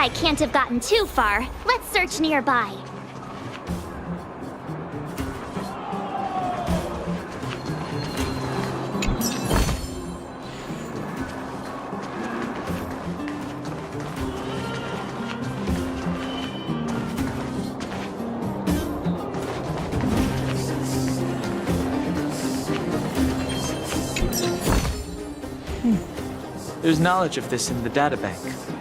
guy can't have gotten too far. Let's search nearby. There's knowledge of this in the databank.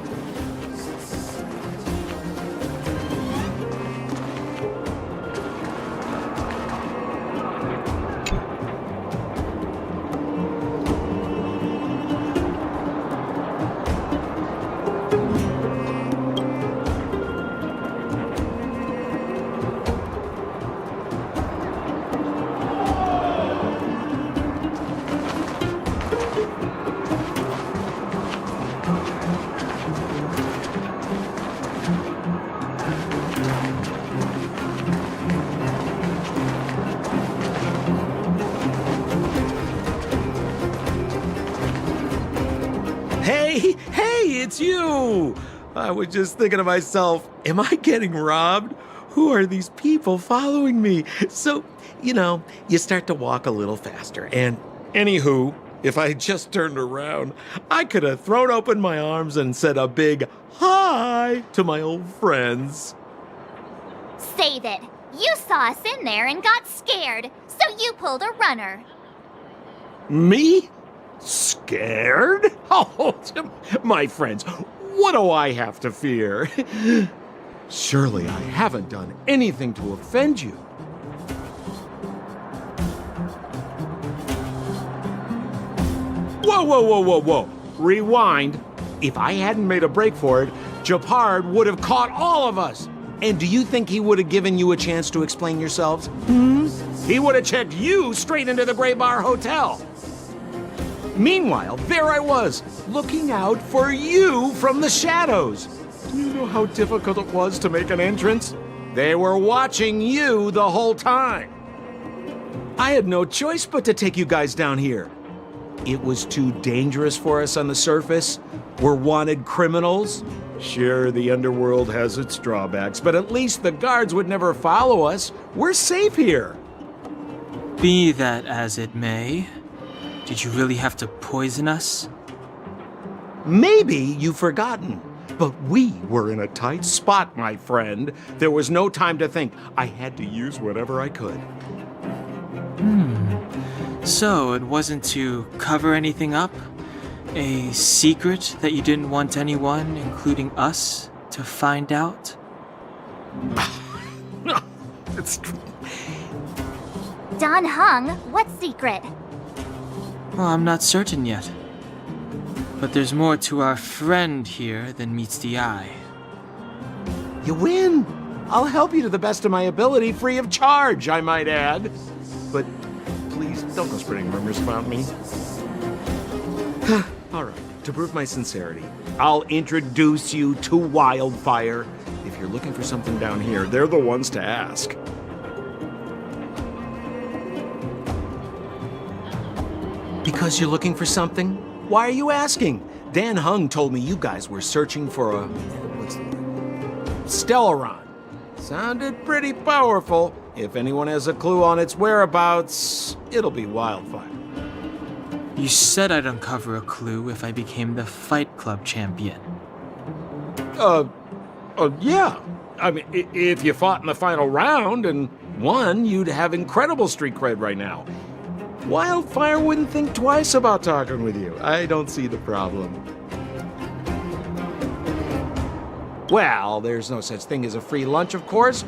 Hey, it's you! I was just thinking to myself, am I getting robbed? Who are these people following me? So, you start to walk a little faster. And anywho, if I had just turned around, I could have thrown open my arms and said a big hi to my old friends. Save it. You saw us in there and got scared, so you pulled a runner. Me? Scared? Oh, my friends, what do I have to fear? Surely I haven't done anything to offend you. Whoa. Rewind. If I hadn't made a break for it, Japard would have caught all of us. And do you think he would have given you a chance to explain yourselves? He would have checked you straight into the Gray Bar Hotel. Meanwhile, there I was, looking out for you from the shadows. Do you know how difficult it was to make an entrance? They were watching you the whole time. I had no choice but to take you guys down here. It was too dangerous for us on the surface. We're wanted criminals. Sure, the underworld has its drawbacks, but at least the guards would never follow us. We're safe here. Be that as it may, did you really have to poison us? Maybe you've forgotten, but we were in a tight spot, my friend. There was no time to think. I had to use whatever I could. So it wasn't to cover anything up? A secret that you didn't want anyone, including us, to find out? It's Don Hung, what secret? Well, I'm not certain yet. But there's more to our friend here than meets the eye. You win. I'll help you to the best of my ability, free of charge, I might add. But please, don't go spreading rumors about me. All right, to prove my sincerity, I'll introduce you to Wildfire. If you're looking for something down here, they're the ones to ask. Because you're looking for something? Why are you asking? Dan Hung told me you guys were searching for a... what's the word? Stellaron. Sounded pretty powerful. If anyone has a clue on its whereabouts, it'll be Wildfire. You said I'd uncover a clue if I became the Fight Club champion. Yeah. I mean, if you fought in the final round and won, you'd have incredible street cred right now. Wildfire wouldn't think twice about talking with you. I don't see the problem. Well, there's no such thing as a free lunch, of course.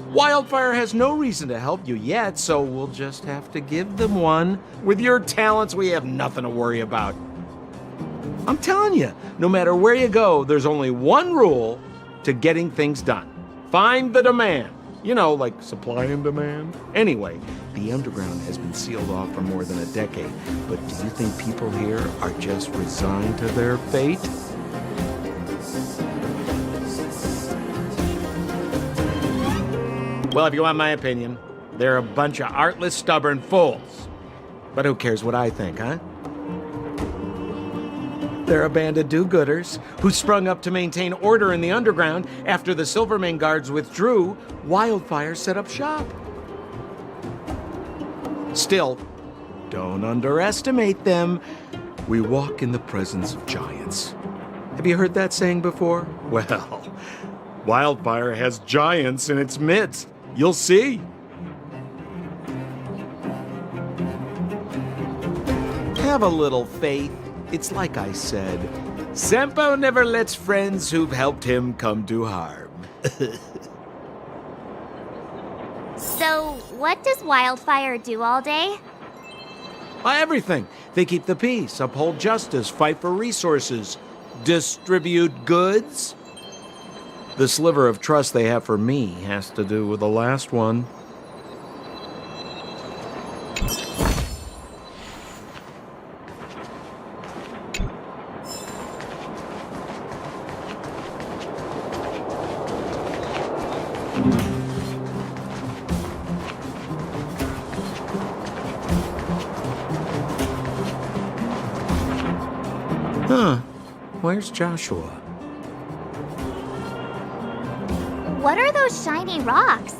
Wildfire has no reason to help you yet, so we'll just have to give them one. With your talents, we have nothing to worry about. I'm telling you, no matter where you go, there's only one rule to getting things done. Find the demand. You know, like supply and demand. Anyway, the underground has been sealed off for more than a decade. But do you think people here are just resigned to their fate? Well, if you want my opinion, they're a bunch of artless, stubborn fools. But who cares what I think, huh? They're a band of do-gooders who sprung up to maintain order in the underground after the Silvermane guards withdrew. Wildfire set up shop. Still, don't underestimate them. We walk in the presence of giants. Have you heard that saying before? Well, Wildfire has giants in its midst. You'll see. Have a little faith. It's like I said, Sempo never lets friends who've helped him come to harm. So, what does Wildfire do all day? Everything. They keep the peace, uphold justice, fight for resources, distribute goods. The sliver of trust they have for me has to do with the last one. Huh. Where's Joshua? What are those shiny rocks?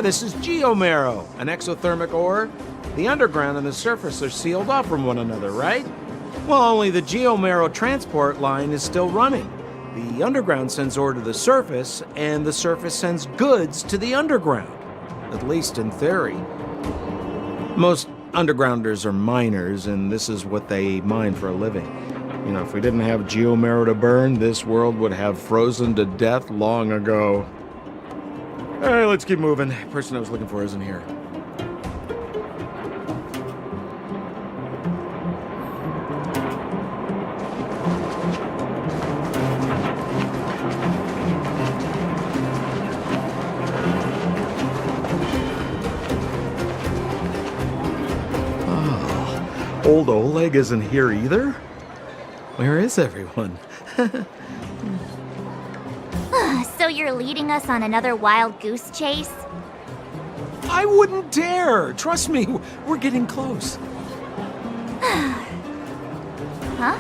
This is geomarrow, an exothermic ore. The underground and the surface are sealed off from one another, right? Well, only the geomarrow transport line is still running. The underground sends ore to the surface, and the surface sends goods to the underground. At least in theory. Most undergrounders are miners, and this is what they mine for a living. You know, if we didn't have geomarrow to burn, this world would have frozen to death long ago. All right, let's keep moving. The person I was looking for isn't here. Old Oleg isn't here either? Where is everyone? So you're leading us on another wild goose chase? I wouldn't dare! Trust me, we're getting close. Huh?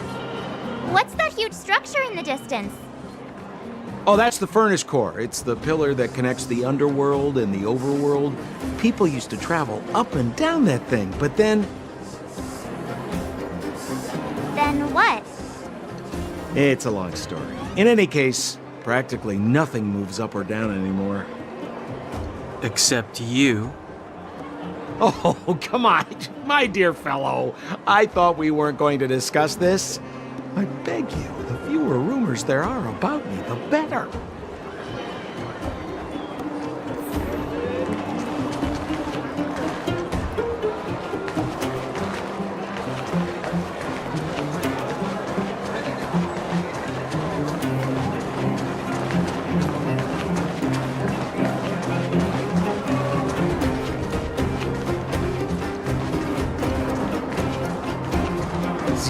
What's that huge structure in the distance? Oh, that's the furnace core. It's the pillar that connects the underworld and the overworld. People used to travel up and down that thing, but then... Then what? It's a long story. In any case, practically nothing moves up or down anymore. Except you. Oh, come on, my dear fellow. I thought we weren't going to discuss this. I beg you, the fewer rumors there are about me, the better.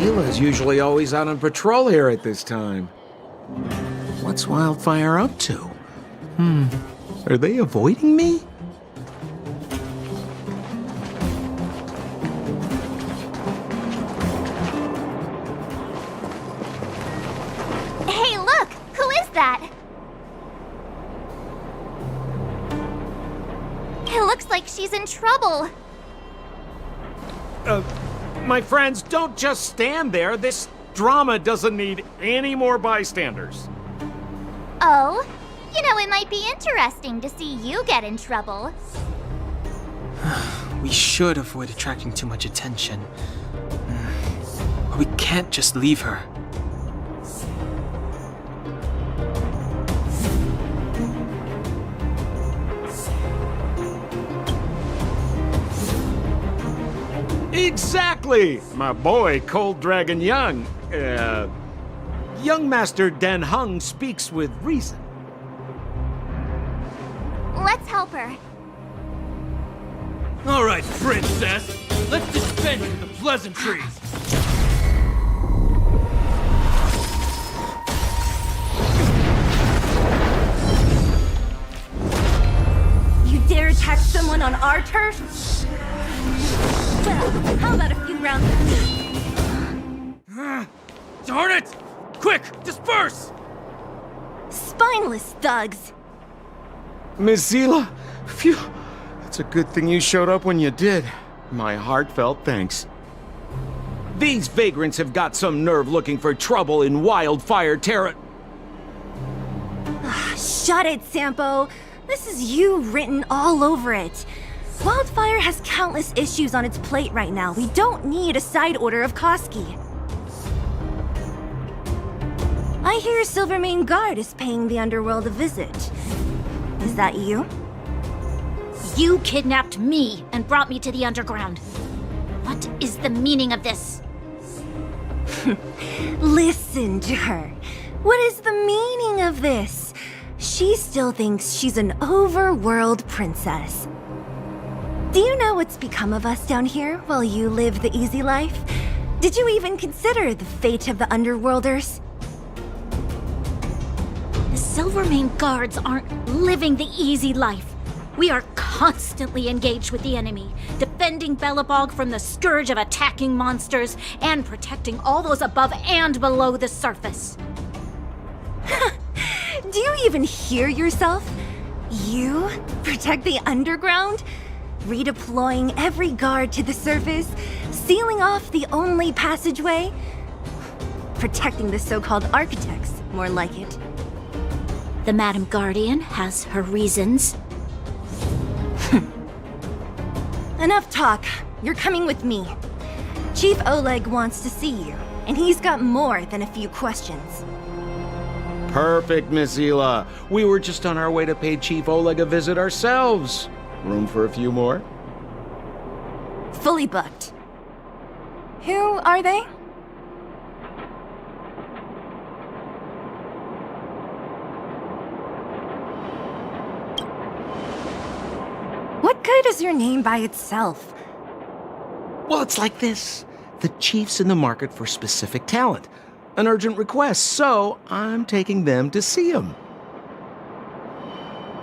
Zila's usually always out on patrol here at this time. What's Wildfire up to? Are they avoiding me? Hey, look! Who is that? It looks like she's in trouble. My friends, don't just stand there. This drama doesn't need any more bystanders. Oh? You know, it might be interesting to see you get in trouble. We should avoid attracting too much attention. But we can't just leave her. Exactly! My boy, Cold Dragon Young. Young Master Dan Hung speaks with reason. Let's help her. All right, princess. Let's dispense with the pleasantries. You dare attack someone on our turf? Well, how about a few rounds of me? Darn it! Quick, disperse! Spineless thugs! Missila, phew. It's a good thing you showed up when you did. My heartfelt thanks. These vagrants have got some nerve looking for trouble in Wildfire Terra. Shut it, Sampo. This is you written all over it. Wildfire has countless issues on its plate right now. We don't need a side order of Koski. I hear Silvermane Guard is paying the underworld a visit. Is that you? You kidnapped me and brought me to the underground. What is the meaning of this? Listen to her. What is the meaning of this? She still thinks she's an overworld princess. Do you know what's become of us down here while you live the easy life? Did you even consider the fate of the underworlders? The Silvermane Guards aren't living the easy life. We are constantly engaged with the enemy, defending Belobog from the scourge of attacking monsters and protecting all those above and below the surface. Do you even hear yourself? You protect the underground? Redeploying every guard to the surface? Sealing off the only passageway? Protecting the so-called architects, more like it. The Madam Guardian has her reasons. Enough talk. You're coming with me. Chief Oleg wants to see you, and he's got more than a few questions. Perfect, Missila. We were just on our way to pay Chief Oleg a visit ourselves. Room for a few more? Fully booked. Who are they? What good is your name by itself? Well, it's like this. The chief's in the market for specific talent. An urgent request, so I'm taking them to see him.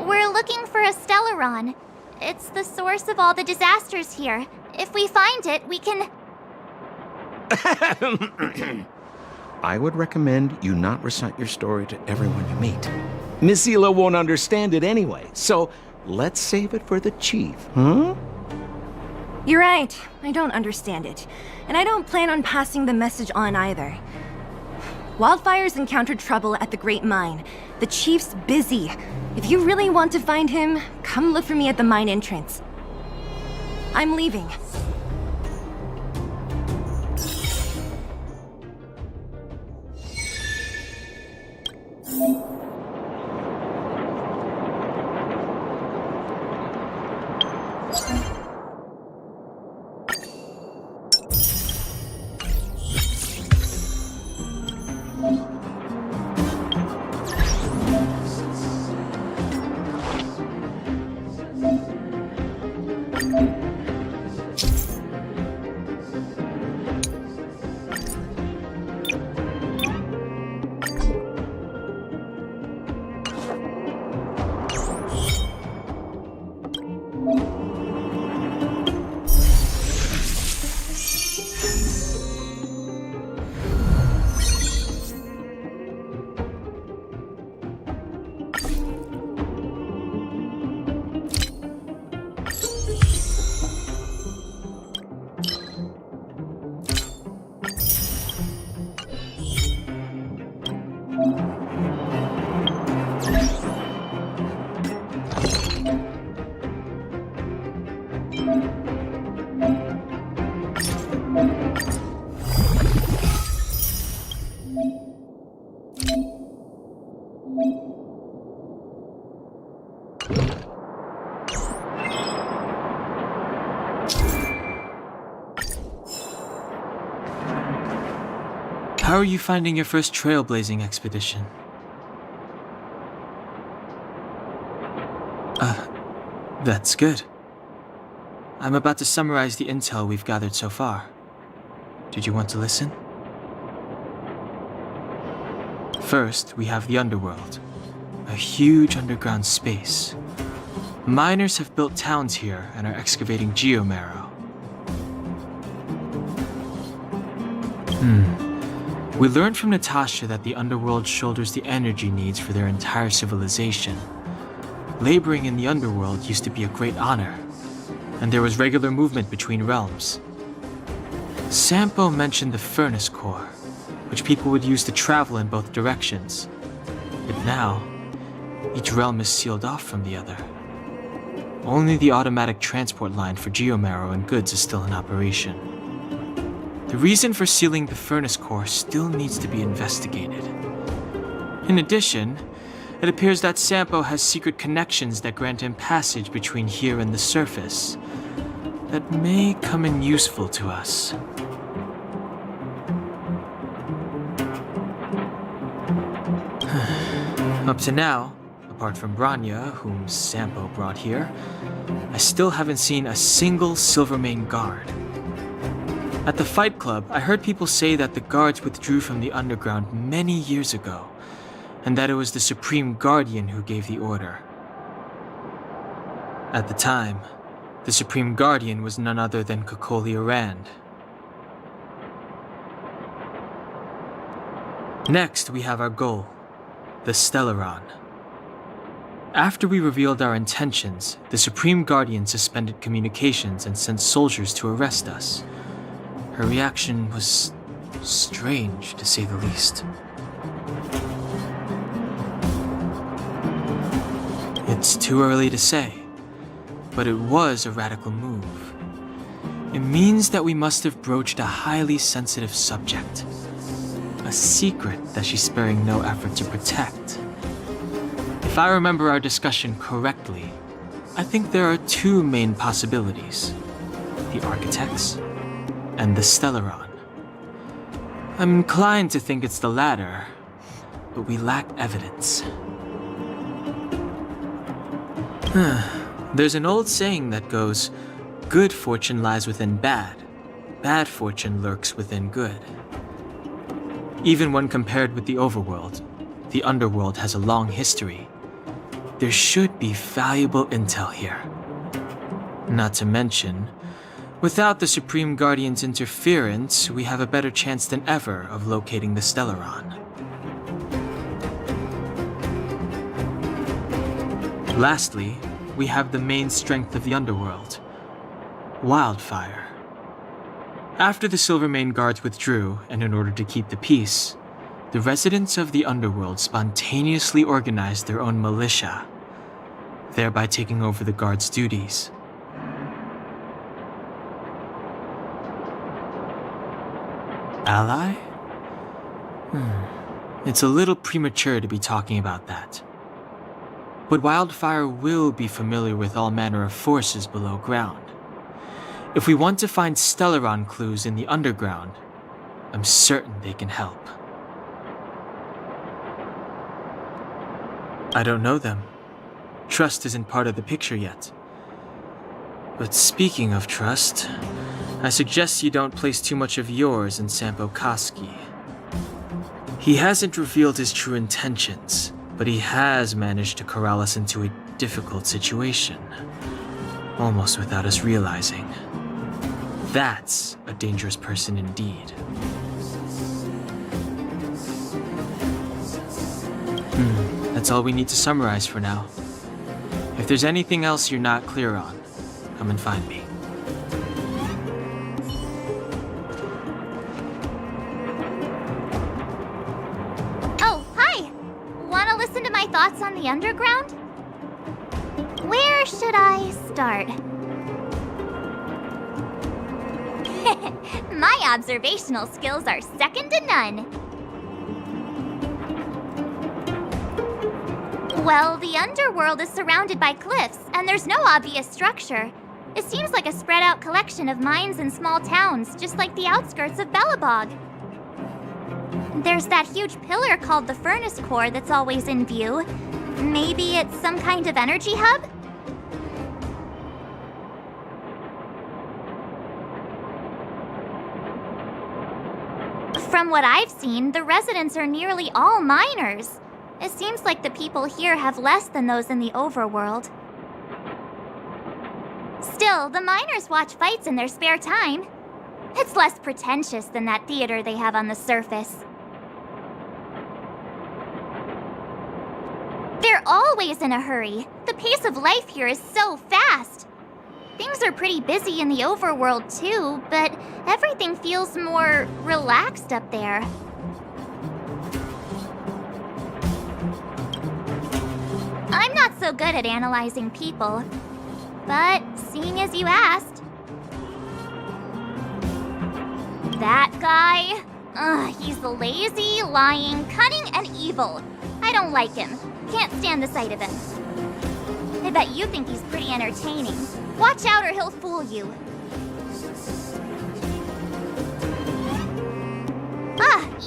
We're looking for a Stellaron. It's the source of all the disasters here. If we find it, we can... I would recommend you not recite your story to everyone you meet. Missila won't understand it anyway, so let's save it for the chief, huh? You're right. I don't understand it. And I don't plan on passing the message on either. Wildfire's encountered trouble at the Great Mine. The chief's busy. If you really want to find him, come look for me at the mine entrance. I'm leaving. How are you finding your first trailblazing expedition? That's good. I'm about to summarize the intel we've gathered so far. Did you want to listen? First, we have the underworld, a huge underground space. Miners have built towns here and are excavating geomarrow. We learned from Natasha that the underworld shoulders the energy needs for their entire civilization. Laboring in the underworld used to be a great honor, and there was regular movement between realms. Sampo mentioned the furnace core, which people would use to travel in both directions. But now, each realm is sealed off from the other. Only the automatic transport line for geomarrow and goods is still in operation. The reason for sealing the furnace core still needs to be investigated. In addition, it appears that Sampo has secret connections that grant him passage between here and the surface that may come in useful to us. Up to now, apart from Branya, whom Sampo brought here, I still haven't seen a single Silvermane guard. At the Fight Club, I heard people say that the guards withdrew from the underground many years ago, and that it was the Supreme Guardian who gave the order. At the time, the Supreme Guardian was none other than Kokolia Rand. Next, we have our goal, the Stellaron. After we revealed our intentions, the Supreme Guardian suspended communications and sent soldiers to arrest us. Her reaction was strange, to say the least. It's too early to say, but it was a radical move. It means that we must have broached a highly sensitive subject, a secret that she's sparing no effort to protect. If I remember our discussion correctly, I think there are two main possibilities: the Architects and the Stellaron. I'm inclined to think it's the latter, but we lack evidence. There's an old saying that goes, good fortune lies within bad fortune lurks within good. Even when compared with the overworld, the underworld has a long history. There should be valuable intel here. Not to mention, without the Supreme Guardian's interference, we have a better chance than ever of locating the Stellaron. Lastly, we have the main strength of the underworld, wildfire. After the Silvermane guards withdrew, and in order to keep the peace, the residents of the underworld spontaneously organized their own militia, thereby taking over the guards' duties. Ally? It's a little premature to be talking about that. But Wildfire will be familiar with all manner of forces below ground. If we want to find Stellaron clues in the underground, I'm certain they can help. I don't know them. Trust isn't part of the picture yet. But speaking of trust, I suggest you don't place too much of yours in Sampo Koski. He hasn't revealed his true intentions, but he has managed to corral us into a difficult situation, almost without us realizing. That's a dangerous person indeed. That's all we need to summarize for now. If there's anything else you're not clear on, come and find me. Thoughts on the underground? Where should I start? My observational skills are second to none. Well, the underworld is surrounded by cliffs, and there's no obvious structure. It seems like a spread out collection of mines and small towns, just like the outskirts of Belobog. There's that huge pillar called the furnace core that's always in view. Maybe it's some kind of energy hub? From what I've seen, the residents are nearly all miners. It seems like the people here have less than those in the overworld. Still, the miners watch fights in their spare time. It's less pretentious than that theater they have on the surface. They're always in a hurry. The pace of life here is so fast. Things are pretty busy in the overworld too, but everything feels more relaxed up there. I'm not so good at analyzing people, but seeing as you asked. That guy? He's lazy, lying, cunning, and evil. I don't like him. Can't stand the sight of him. I bet you think he's pretty entertaining. Watch out or he'll fool you.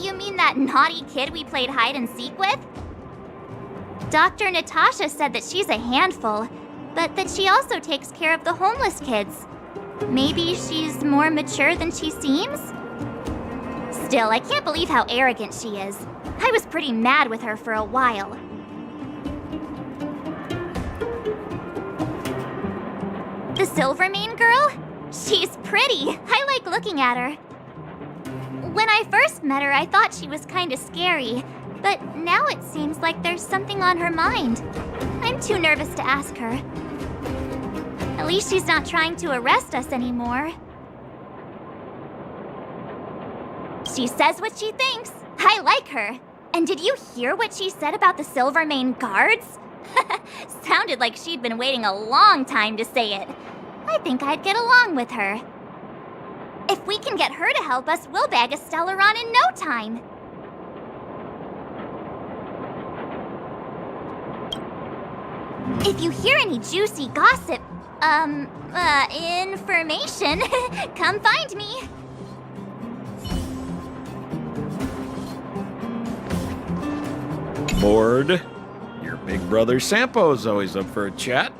You mean that naughty kid we played hide and seek with? Dr. Natasha said that she's a handful, but that she also takes care of the homeless kids. Maybe she's more mature than she seems? Still, I can't believe how arrogant she is. I was pretty mad with her for a while. The Silvermane girl? She's pretty. I like looking at her. When I first met her, I thought she was kinda scary, but now it seems like there's something on her mind. I'm too nervous to ask her. At least she's not trying to arrest us anymore. She says what she thinks. I like her. And did you hear what she said about the Silvermane guards? Sounded like she'd been waiting a long time to say it. I think I'd get along with her. If we can get her to help us, we'll bag a Stellaron in no time. If you hear any juicy gossip, information, come find me. Bored? Your big brother Sampo's always up for a chat.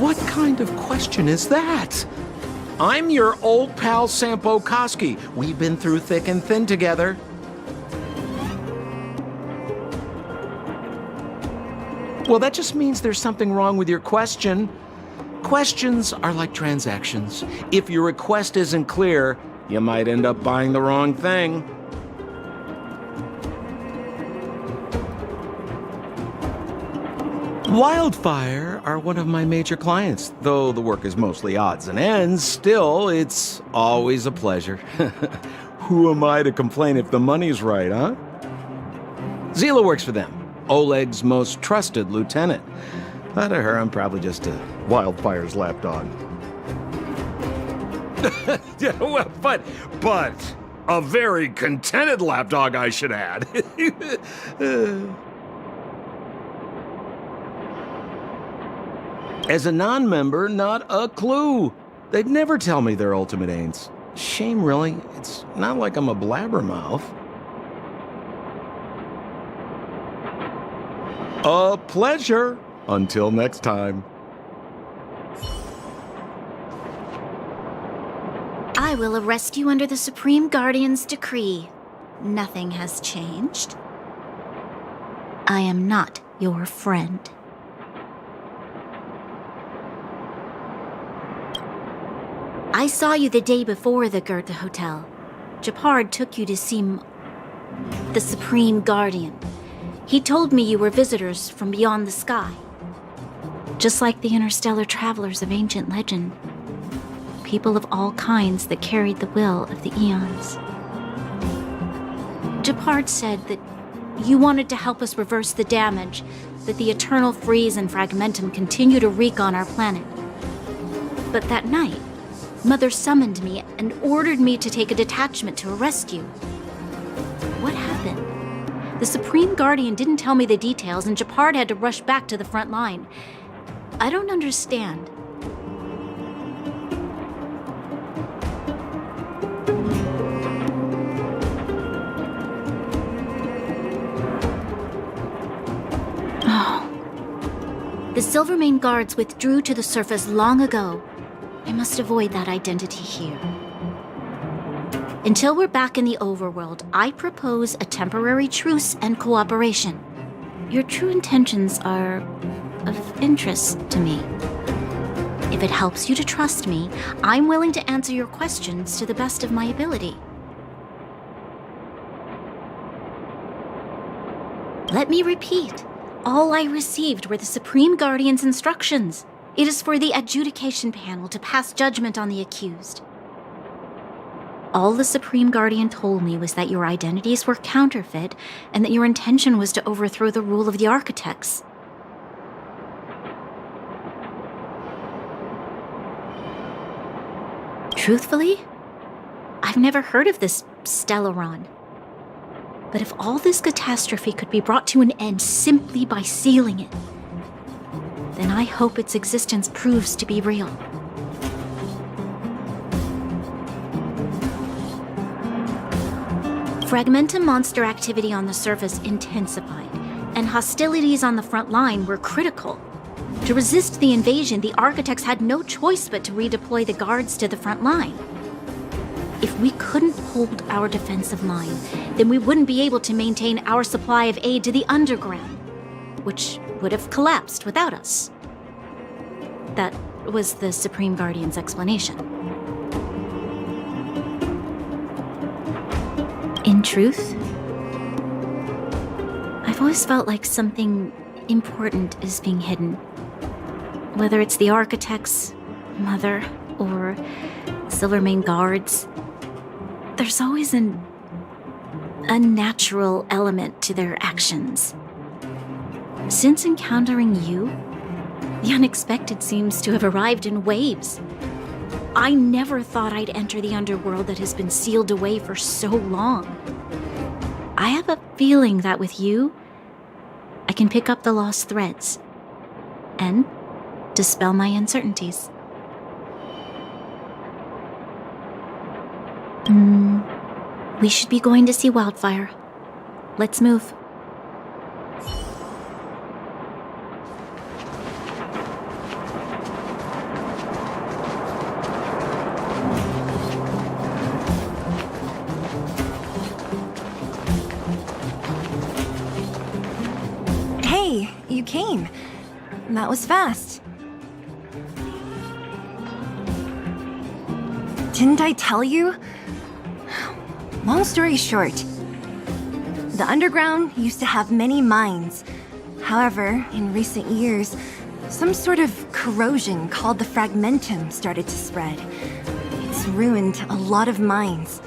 What kind of question is that? I'm your old pal Sampo Koski. We've been through thick and thin together. Well, that just means there's something wrong with your question. Questions are like transactions. If your request isn't clear, you might end up buying the wrong thing. Wildfire are one of my major clients. Though the work is mostly odds and ends, still, it's always a pleasure. Who am I to complain if the money's right, huh? Zila works for them, Oleg's most trusted lieutenant. Out of her, I'm probably just a Wildfire's lapdog. Yeah, well, but a very contented lapdog, I should add. As a non-member, not a clue. They'd never tell me their ultimate aims. Shame, really. It's not like I'm a blabbermouth. A pleasure. Until next time. I will arrest you under the Supreme Guardian's decree. Nothing has changed. I am not your friend. I saw you the day before the Goethe Hotel. Japard took you to see the Supreme Guardian. He told me you were visitors from beyond the sky. Just like the interstellar travelers of ancient legend. People of all kinds that carried the will of the eons. Japard said that you wanted to help us reverse the damage that the eternal freeze and fragmentum continue to wreak on our planet. But that night, Mother summoned me and ordered me to take a detachment to arrest you. What happened? The Supreme Guardian didn't tell me the details, and Japard had to rush back to the front line. I don't understand. The Silvermane guards withdrew to the surface long ago. I must avoid that identity here. Until we're back in the overworld, I propose a temporary truce and cooperation. your true intentions are of interest to me. If it helps you to trust me, I'm willing to answer your questions to the best of my ability. Let me repeat. All I received were the Supreme Guardian's instructions. It is for the adjudication panel to pass judgment on the accused. All the Supreme Guardian told me was that your identities were counterfeit and that your intention was to overthrow the rule of the architects. Truthfully, I've never heard of this Stellaron. But if all this catastrophe could be brought to an end simply by sealing it, then I hope its existence proves to be real. Fragmentum monster activity on the surface intensified, and hostilities on the front line were critical. To resist the invasion, the architects had no choice but to redeploy the guards to the front line. If we couldn't hold our defensive line, then we wouldn't be able to maintain our supply of aid to the underground, which would have collapsed without us. That was the Supreme Guardian's explanation. In truth, I've always felt like something important is being hidden. Whether it's the architects, Mother, or Silvermane guards, there's always an unnatural element to their actions. Since encountering you, the unexpected seems to have arrived in waves. I never thought I'd enter the underworld that has been sealed away for so long. I have a feeling that with you, I can pick up the lost threads and dispel my uncertainties. We should be going to see Wildfire. Let's move. Hey, you came. That was fast. Didn't I tell you? Long story short, the underground used to have many mines. However, in recent years, some sort of corrosion called the fragmentum started to spread. It's ruined a lot of mines.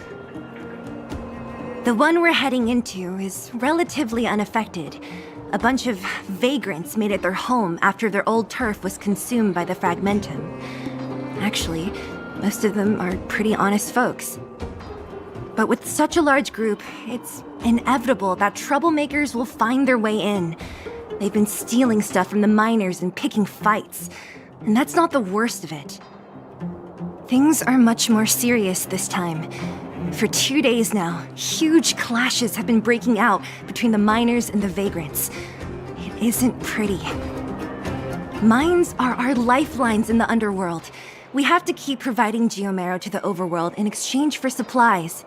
The one we're heading into is relatively unaffected. A bunch of vagrants made it their home after their old turf was consumed by the fragmentum. Actually, most of them are pretty honest folks. But with such a large group, it's inevitable that troublemakers will find their way in. They've been stealing stuff from the miners and picking fights. And that's not the worst of it. Things are much more serious this time. For 2 days now, huge clashes have been breaking out between the miners and the vagrants. It isn't pretty. Mines are our lifelines in the underworld. We have to keep providing Geomarrow to the overworld in exchange for supplies.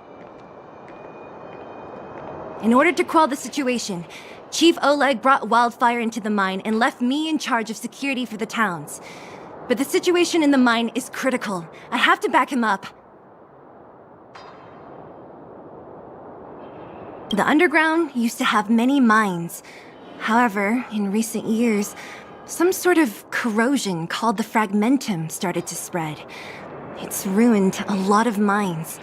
In order to quell the situation, Chief Oleg brought Wildfire into the mine and left me in charge of security for the towns. But the situation in the mine is critical. I have to back him up. The underground used to have many mines. However, in recent years, some sort of corrosion called the fragmentum started to spread. It's ruined a lot of mines.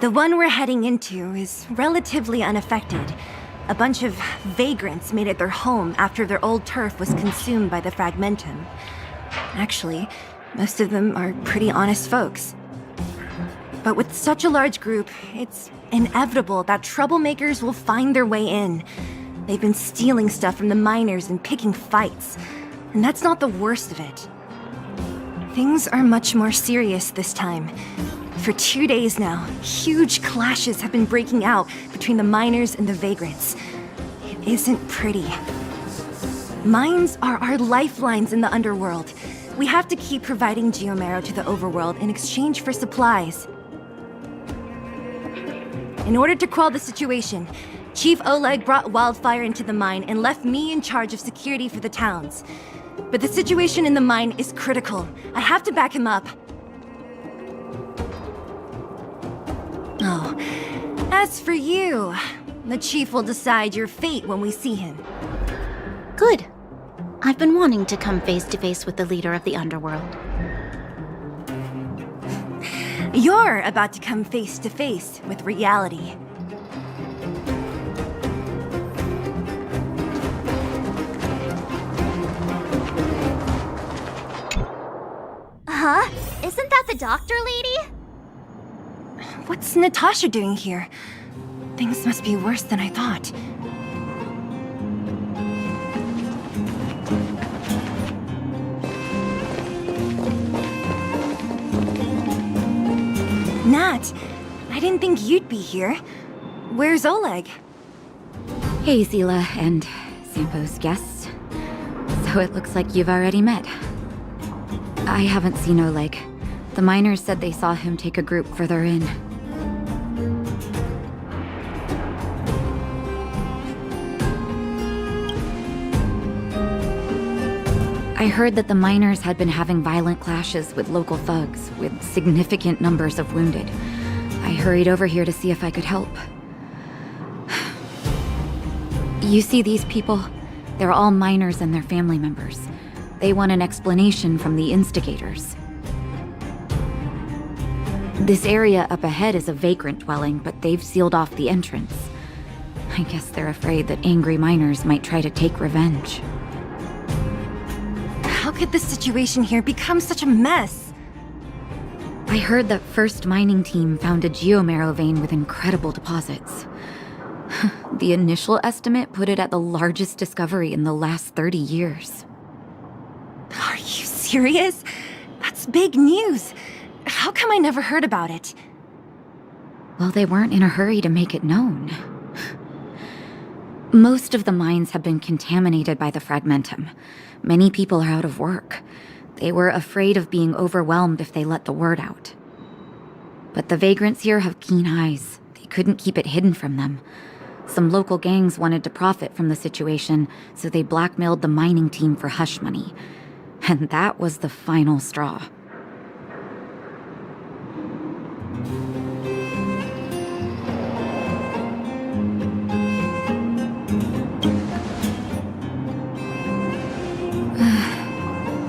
The one we're heading into is relatively unaffected. A bunch of vagrants made it their home after their old turf was consumed by the fragmentum. Actually, most of them are pretty honest folks. But with such a large group, it's inevitable that troublemakers will find their way in. They've been stealing stuff from the miners and picking fights. And that's not the worst of it. Things are much more serious this time. For 2 days now, huge clashes have been breaking out between the miners and the vagrants. It isn't pretty. Mines are our lifelines in the underworld. We have to keep providing Geomarrow to the overworld in exchange for supplies. In order to quell the situation, Chief Oleg brought wildfire into the mine and left me in charge of security for the towns. But the situation in the mine is critical. I have to back him up. Oh, as for you, the chief will decide your fate when we see him. Good. I've been wanting to come face to face with the leader of the underworld. You're about to come face to face with reality. Huh? Isn't that the doctor lady? What's Natasha doing here? Things must be worse than I thought. Nat, I didn't think you'd be here. Where's Oleg? Hey, Zila and Sampo's guests. So it looks like you've already met. I haven't seen Oleg. The miners said they saw him take a group further in. I heard that the miners had been having violent clashes with local thugs, with significant numbers of wounded. I hurried over here to see if I could help. You see these people? They're all miners and their family members. They want an explanation from the instigators. This area up ahead is a vagrant dwelling, but they've sealed off the entrance. I guess they're afraid that angry miners might try to take revenge. How could this situation here become such a mess? I heard that First Mining Team found a geomarrow vein with incredible deposits. The initial estimate put it at the largest discovery in the last 30 years. Are you serious? That's big news. How come I never heard about it? Well, they weren't in a hurry to make it known. Most of the mines have been contaminated by the fragmentum. Many people are out of work. They were afraid of being overwhelmed if they let the word out. But the vagrants here have keen eyes. They couldn't keep it hidden from them. Some local gangs wanted to profit from the situation, so they blackmailed the mining team for hush money. And that was the final straw.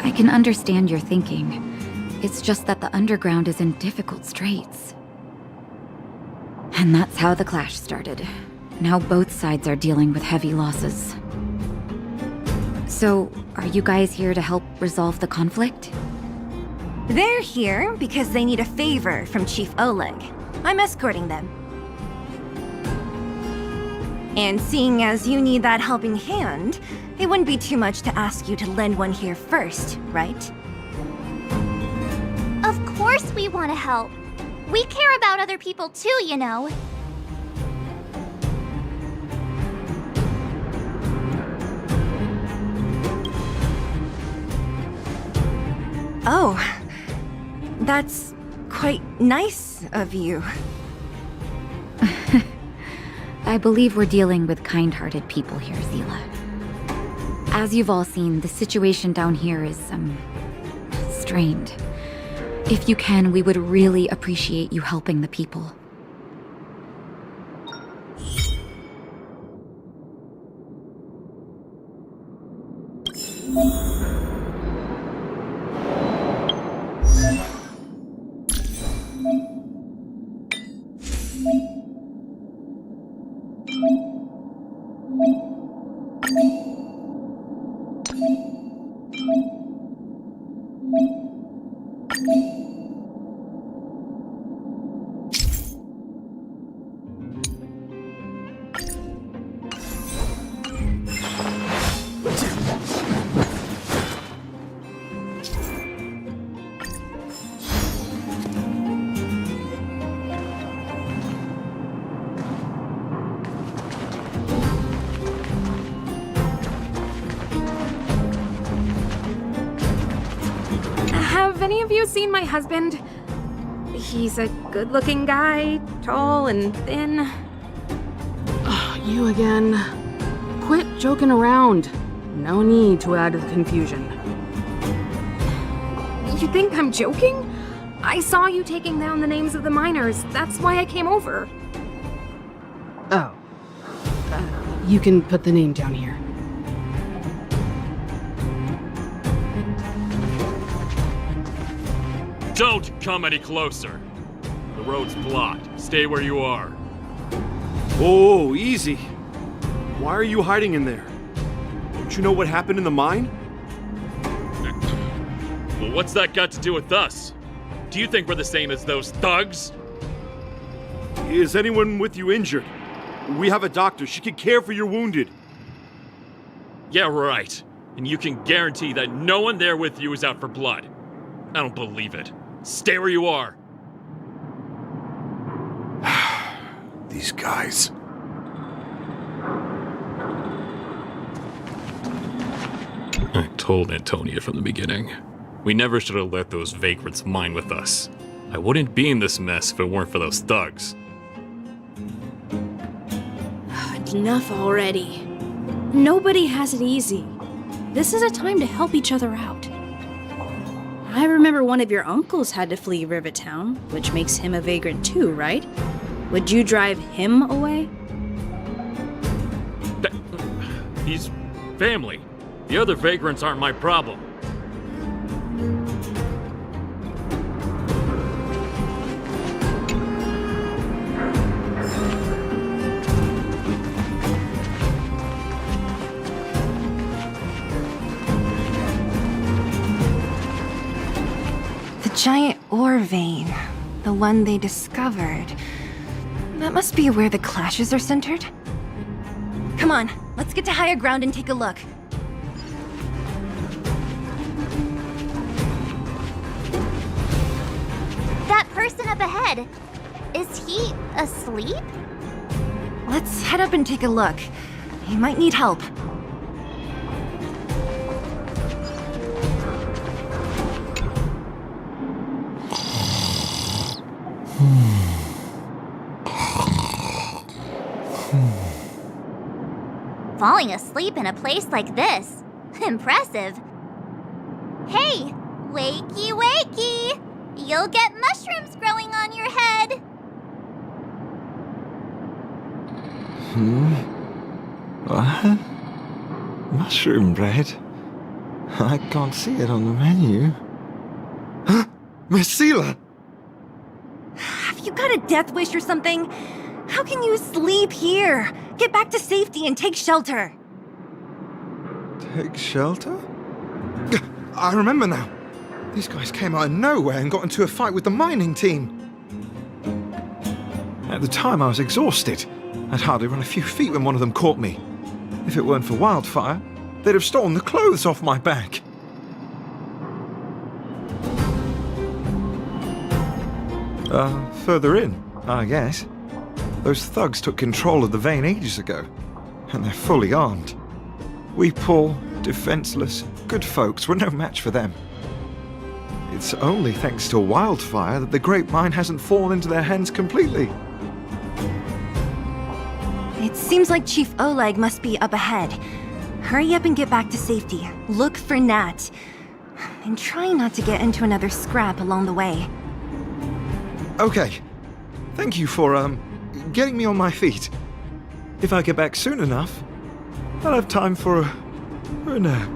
I can understand your thinking. It's just that the underground is in difficult straits. And that's how the clash started. Now both sides are dealing with heavy losses. So, are you guys here to help resolve the conflict? They're here because they need a favor from Chief Oleg. I'm escorting them. And seeing as you need that helping hand, it wouldn't be too much to ask you to lend one here first, right? Of course we want to help. We care about other people too, you know. Oh, that's quite nice of you. I believe we're dealing with kind-hearted people here, Zila. As you've all seen, the situation down here is, strained. If you can, we would really appreciate you helping the people. Have any of you seen my husband? He's a good-looking guy, tall and thin. You again. Quit joking around. No need to add to the confusion. You think I'm joking? I saw you taking down the names of the miners. That's why I came over. Oh. You can put the name down here. Don't come any closer. The road's blocked. Stay where you are. Oh, easy. Why are you hiding in there? Don't you know what happened in the mine? Well, what's that got to do with us? Do you think we're the same as those thugs? Is anyone with you injured? We have a doctor. She can care for your wounded. Yeah, right. And you can guarantee that no one there with you is out for blood. I don't believe it. Stay where you are. These guys. I told Antonia from the beginning. We never should have let those vagrants mine with us. I wouldn't be in this mess if it weren't for those thugs. Enough already. Nobody has it easy. This is a time to help each other out. I remember one of your uncles had to flee Rivertown, which makes him a vagrant too, right? Would you drive him away? He's family. The other vagrants aren't my problem. Giant ore vein. The one they discovered. That must be where the clashes are centered. Come on, let's get to higher ground and take a look. That person up ahead, is he asleep? Let's head up and take a look. He might need help. Falling asleep in a place like this. Impressive. Hey, wakey wakey! You'll get mushrooms growing on your head. What? Mushroom bread? I can't see it on the menu. Miss Seela! Have you got a death wish or something? How can you sleep here? Get back to safety and take shelter. Take shelter? I remember now. These guys came out of nowhere and got into a fight with the mining team. At the time, I was exhausted. I'd hardly run a few feet when one of them caught me. If it weren't for Wildfire, they'd have stolen the clothes off my back. Further in, I guess. Those thugs took control of the vein ages ago, and they're fully armed. We poor, defenseless, good folks were no match for them. It's only thanks to Wildfire that the Great Mine hasn't fallen into their hands completely. It seems like Chief Oleg must be up ahead. Hurry up and get back to safety. Look for Nat. And try not to get into another scrap along the way. Okay. Thank you for, getting me on my feet. If I get back soon enough, I'll have time for a nap.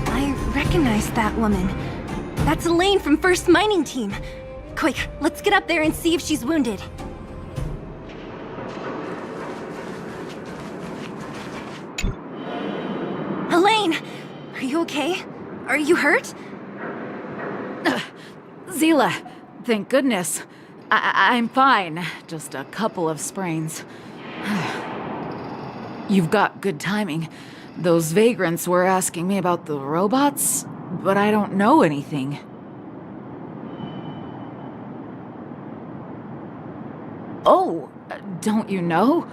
I recognize that woman. That's Elaine from First Mining Team. Quick, let's get up there and see if she's wounded. Elaine! Are you okay? Are you hurt? Seela, thank goodness. I'm fine. Just a couple of sprains. You've got good timing. Those vagrants were asking me about the robots, but I don't know anything. Oh, don't you know?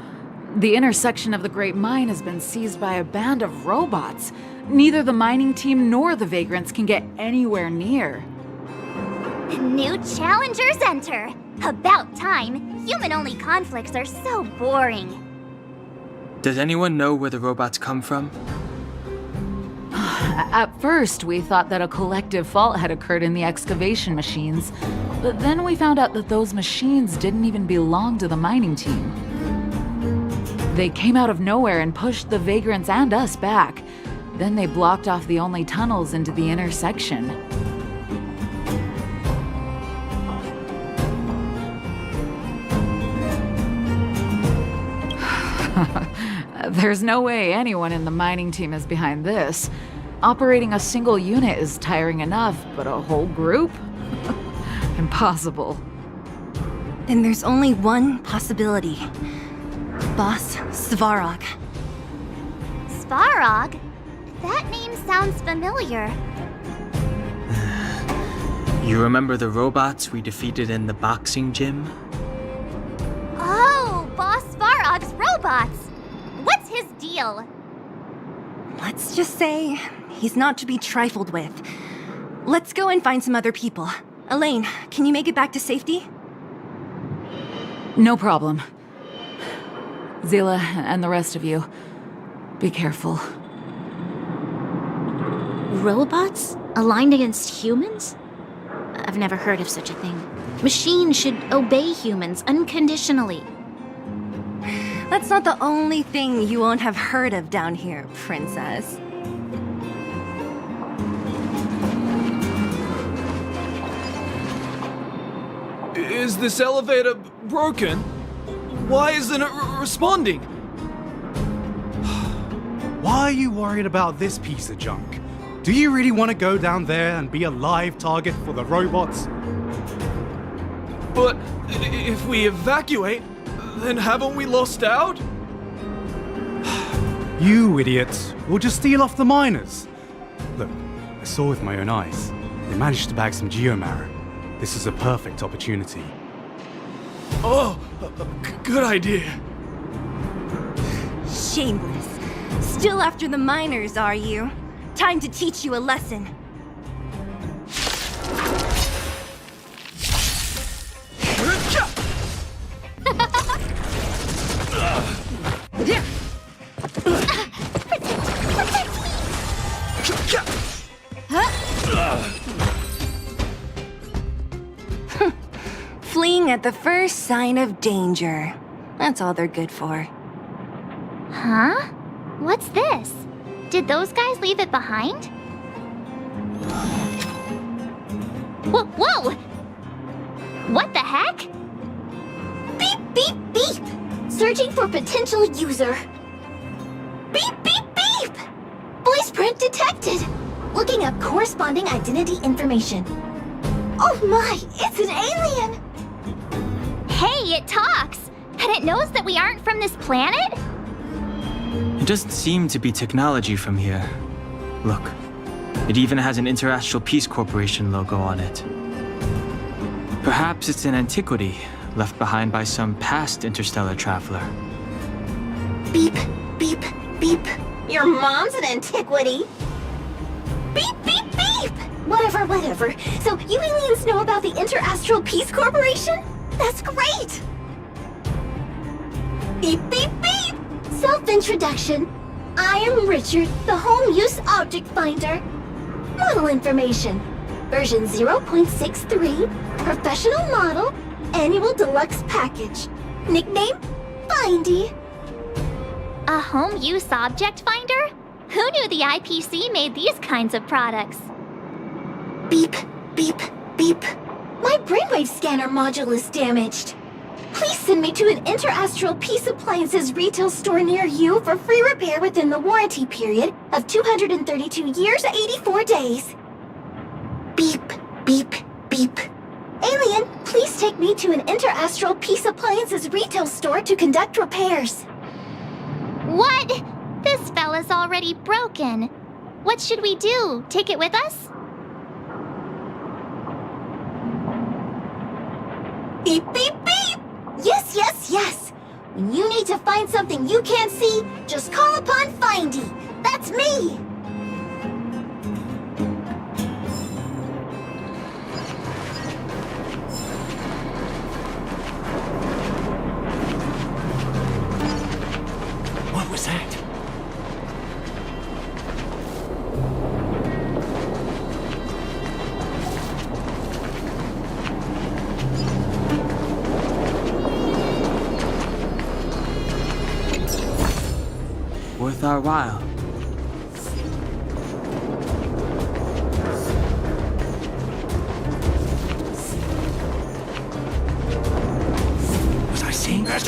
The intersection of the Great Mine has been seized by a band of robots. Neither the mining team nor the vagrants can get anywhere near. New challengers enter. About time. Human-only conflicts are so boring. Does anyone know where the robots come from? At first, we thought that a collective fault had occurred in the excavation machines, but then we found out that those machines didn't even belong to the mining team. They came out of nowhere and pushed the vagrants and us back. Then they blocked off the only tunnels into the intersection. There's no way anyone in the mining team is behind this. Operating a single unit is tiring enough, but a whole group? Impossible. Then there's only one possibility. Boss Svarog. Svarog? That name sounds familiar. You remember the robots we defeated in the boxing gym? Oh, Boss Svarog's robots! What's his deal? Let's just say he's not to be trifled with. Let's go and find some other people. Elaine, can you make it back to safety? No problem. Zila and the rest of you, be careful. Robots? Aligned against humans? I've never heard of such a thing. Machines should obey humans unconditionally. That's not the only thing you won't have heard of down here, Princess. Is this elevator broken? Why isn't it responding? Why are you worried about this piece of junk? Do you really want to go down there and be a live target for the robots? But if we evacuate, then haven't we lost out? You idiots! We'll just steal off the miners. Look, I saw with my own eyes. They managed to bag some geomarrow. This is a perfect opportunity. Oh, good idea. Shameless. Still after the miners, are you? Time to teach you a lesson. Fleeing at the first sign of danger. That's all they're good for. Huh? What's this? Did those guys leave it behind? Whoa! What the heck? Beep, beep, beep! Searching for potential user. Beep, beep, beep! Voice print detected! Looking up corresponding identity information. Oh my, it's an alien! Hey, it talks! And it knows that we aren't from this planet? It doesn't seem to be technology from here. Look, it even has an Interastral Peace Corporation logo on it. Perhaps it's an antiquity left behind by some past interstellar traveler. Beep, beep, beep. Your mom's an antiquity. Beep, beep, beep! Whatever. So you aliens know about the Interastral Peace Corporation? That's great! Beep, beep, beep! Self-introduction. I am Richard, the Home Use Object Finder. Model information. Version 0.63. Professional model. Annual deluxe package. Nickname? Findy. A home use object finder? Who knew the IPC made these kinds of products? Beep, beep, beep. My brainwave scanner module is damaged. Please send me to an Interastral Peace Appliances retail store near you for free repair within the warranty period of 232 years, 84 days. Beep, beep, beep. Alien, please take me to an Interastral Peace Appliances retail store to conduct repairs. What? This fella's already broken. What should we do? Take it with us? Beep, beep, beep! Yes! When you need to find something you can't see, just call upon Findy. That's me! our while. Was I saying that?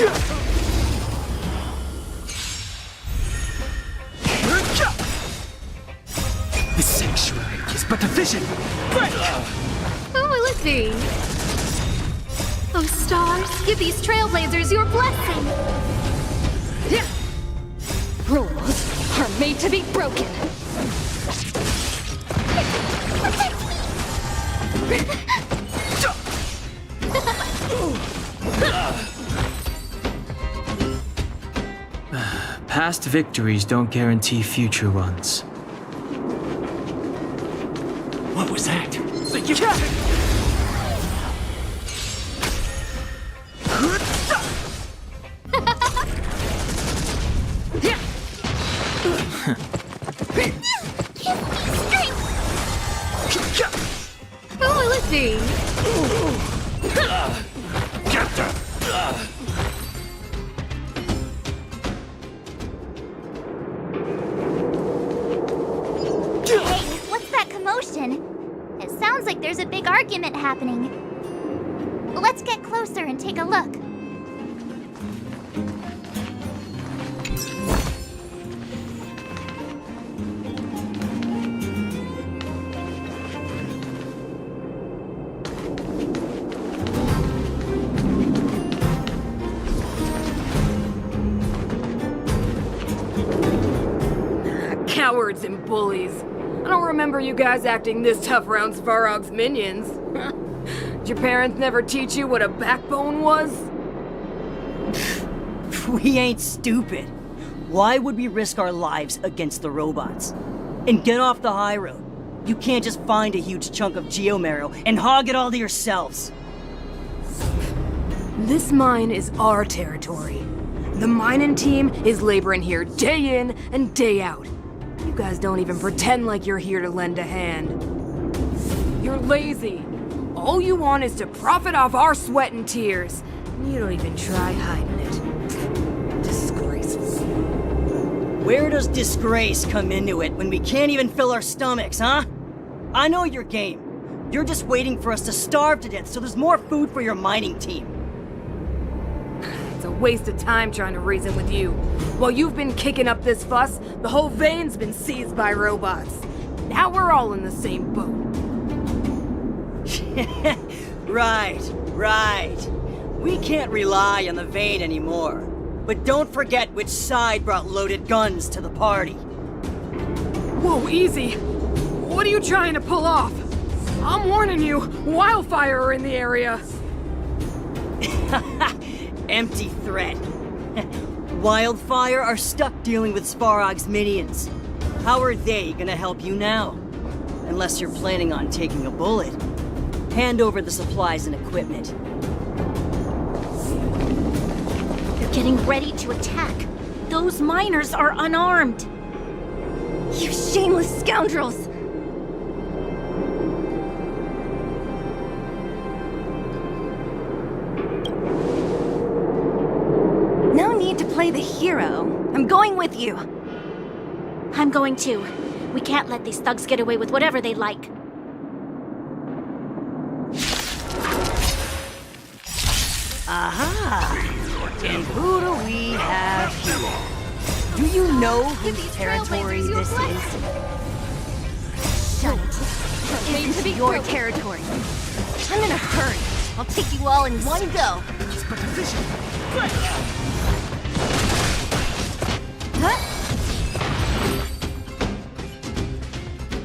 The sanctuary is but a vision. Oh, let's see. Oh, stars, give these trailblazers your blessing. Rules are made to be broken. Past victories don't guarantee future ones. What was that? Oh, let's see. Hey, what's that commotion? It sounds like there's a big argument happening. Let's get closer and take a look. Cowards and bullies. I don't remember you guys acting this tough around Svarog's minions. Did your parents never teach you what a backbone was? We ain't stupid. Why would we risk our lives against the robots? And get off the high road. You can't just find a huge chunk of geomarrow and hog it all to yourselves. This mine is our territory. The mining team is laboring here day in and day out. You guys don't even pretend like you're here to lend a hand. You're lazy. All you want is to profit off our sweat and tears. And you don't even try hiding it. Disgraceful. Where does disgrace come into it when we can't even fill our stomachs, huh? I know your game. You're just waiting for us to starve to death so there's more food for your mining team. It's a waste of time trying to reason with you. While you've been kicking up this fuss, the whole vein's been seized by robots. Now we're all in the same boat. Right. We can't rely on the vein anymore. But don't forget which side brought loaded guns to the party. Whoa, easy. What are you trying to pull off? I'm warning you, wildfire are in the area. Empty threat. Wildfire are stuck dealing with Svarog's minions. How are they gonna help you now? Unless you're planning on taking a bullet. Hand over the supplies and equipment. They're getting ready to attack. Those miners are unarmed. You shameless scoundrels! No need to play the hero. I'm going with you. I'm going too. We can't let these thugs get away with whatever they like. Aha! And who do we have here? Do you know whose territory this is? Shut it. This is your territory. I'm in a hurry. I'll take you all in one go.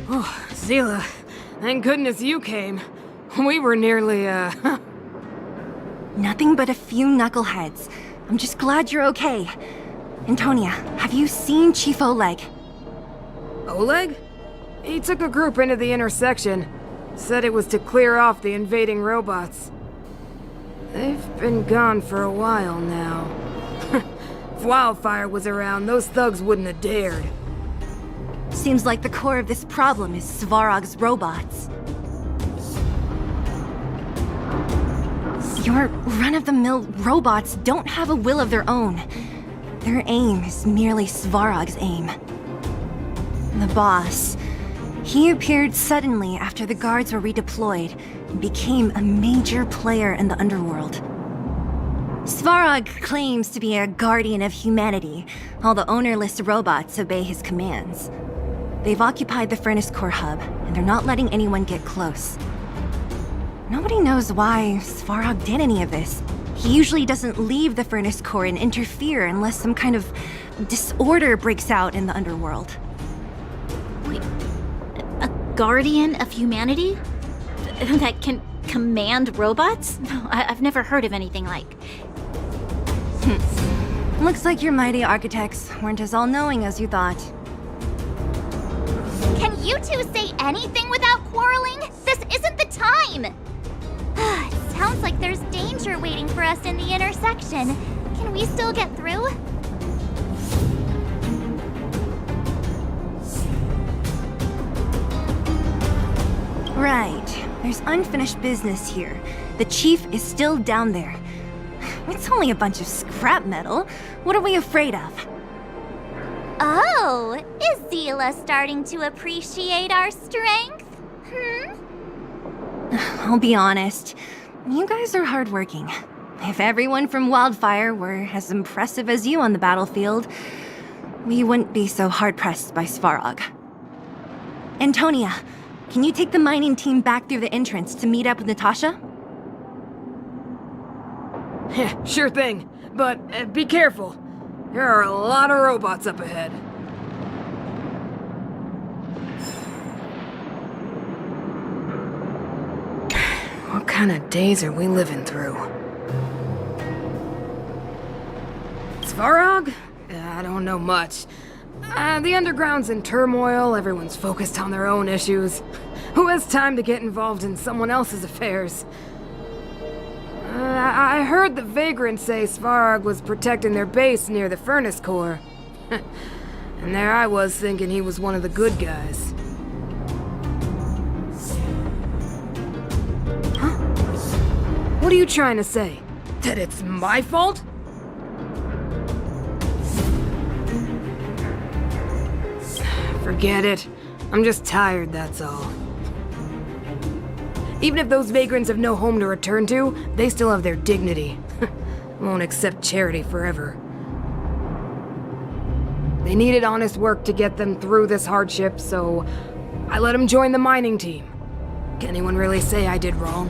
Oh, Zila, thank goodness you came. We were nearly, Nothing but a few knuckleheads. I'm just glad you're okay. Antonia, have you seen Chief Oleg? Oleg? He took a group into the intersection. Said it was to clear off the invading robots. They've been gone for a while now. If Wildfire was around, those thugs wouldn't have dared. Seems like the core of this problem is Svarog's robots. Your run-of-the-mill robots don't have a will of their own. their aim is merely Svarog's aim. The boss, he appeared suddenly after the guards were redeployed and became a major player in the underworld. Svarog claims to be a guardian of humanity, while the ownerless robots obey his commands. They've occupied the furnace core hub, and they're not letting anyone get close. Nobody knows why Svarog did any of this. He usually doesn't leave the furnace core and interfere unless some kind of disorder breaks out in the underworld. Wait, a guardian of humanity? That can command robots? No, I've never heard of anything like. Looks like your mighty architects weren't as all-knowing as you thought. Can you two say anything without quarreling? This isn't the time! It sounds like there's danger waiting for us in the intersection. Can we still get through? Right. There's unfinished business here. The chief is still down there. It's only a bunch of scrap metal. What are we afraid of? Oh, is Zila starting to appreciate our strength? I'll be honest. You guys are hardworking. If everyone from Wildfire were as impressive as you on the battlefield, we wouldn't be so hard-pressed by Svarog. Antonia, can you take the mining team back through the entrance to meet up with Natasha? Sure thing, but be careful. There are a lot of robots up ahead. What kind of days are we living through? Svarog? I don't know much. The underground's in turmoil, everyone's focused on their own issues. Who has time to get involved in someone else's affairs? I heard the vagrants say Svarog was protecting their base near the furnace core. And there I was thinking he was one of the good guys. Huh? What are you trying to say? That it's my fault? Forget it. I'm just tired, that's all. Even if those vagrants have no home to return to, they still have their dignity. Won't accept charity forever. They needed honest work to get them through this hardship, so I let them join the mining team. Can anyone really say I did wrong?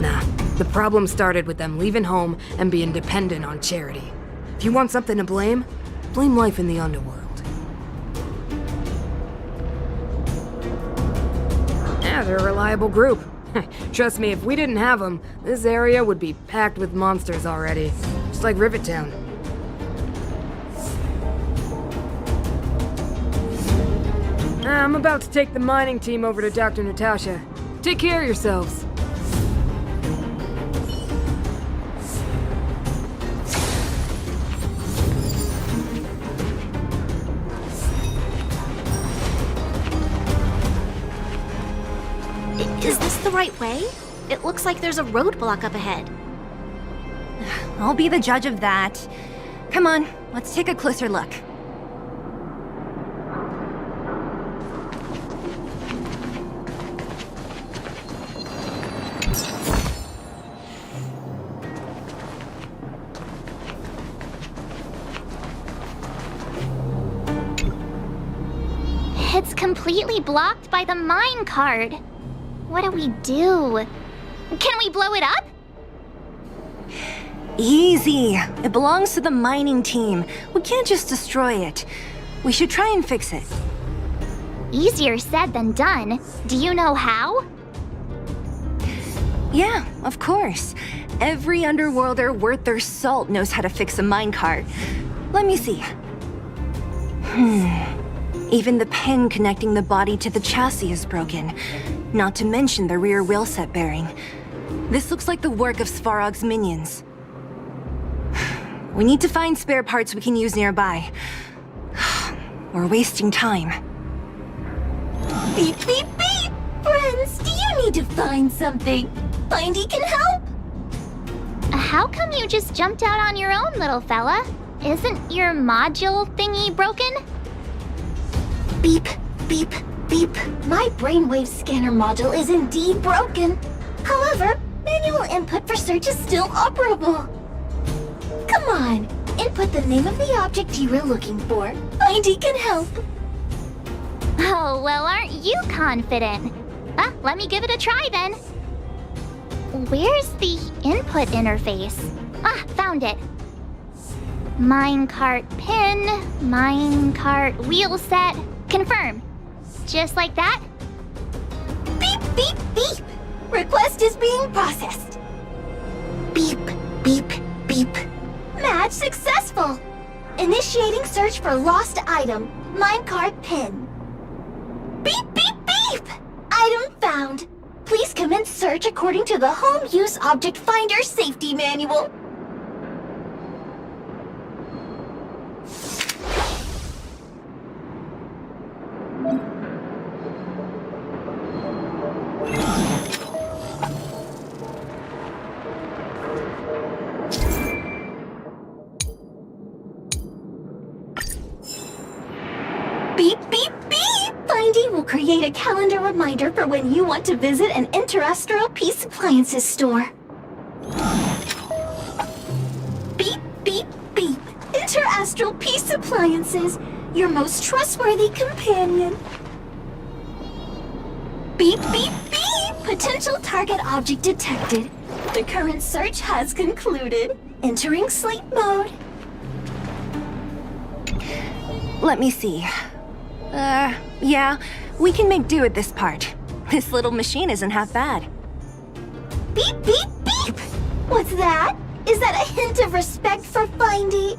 Nah, the problem started with them leaving home and being dependent on charity. If you want something to blame, blame life in the underworld. Yeah, they're a reliable group. Trust me, if we didn't have them, this area would be packed with monsters already. Just like Rivet Town. I'm about to take the mining team over to Dr. Natasha. Take care of yourselves. Is this the right way? It looks like there's a roadblock up ahead. I'll be the judge of that. Come on, let's take a closer look. It's completely blocked by the mine card. What do we do? Can we blow it up? Easy. It belongs to the mining team. We can't just destroy it. We should try and fix it. Easier said than done. Do you know how? Yeah, of course. Every underworlder worth their salt knows how to fix a minecart. Let me see. Even the pin connecting the body to the chassis is broken. Not to mention the rear wheel set bearing. This looks like the work of Svarog's minions. We need to find spare parts we can use nearby. We're wasting time. Beep, beep, beep! Friends, do you need to find something? Findy can help? How come you just jumped out on your own, little fella? Isn't your module thingy broken? Beep, beep, beep. My brainwave scanner module is indeed broken. However, manual input for search is still operable. Come on, input the name of the object you were looking for. Mindy can help. Oh, well, aren't you confident? Let me give it a try then. Where's the input interface? Found it. Minecart pin, minecart wheel set, confirm. Just like that? Beep, beep, beep. Request is being processed. Beep, beep, beep. Match successful. Initiating search for lost item, minecart pin. Beep, beep, beep. Item found. Please commence search according to the Home Use Object Finder Safety Manual. Beep, beep, beep! Findy will create a calendar reminder for when you want to visit an Interastral Peace Appliances store. Beep, beep, beep! Interastral Peace Appliances, your most trustworthy companion. Beep, beep, beep! Potential target object detected. The current search has concluded. Entering sleep mode. Let me see. Yeah, we can make do with this part. This little machine isn't half bad. Beep, beep, beep! What's that? Is that a hint of respect for Findy?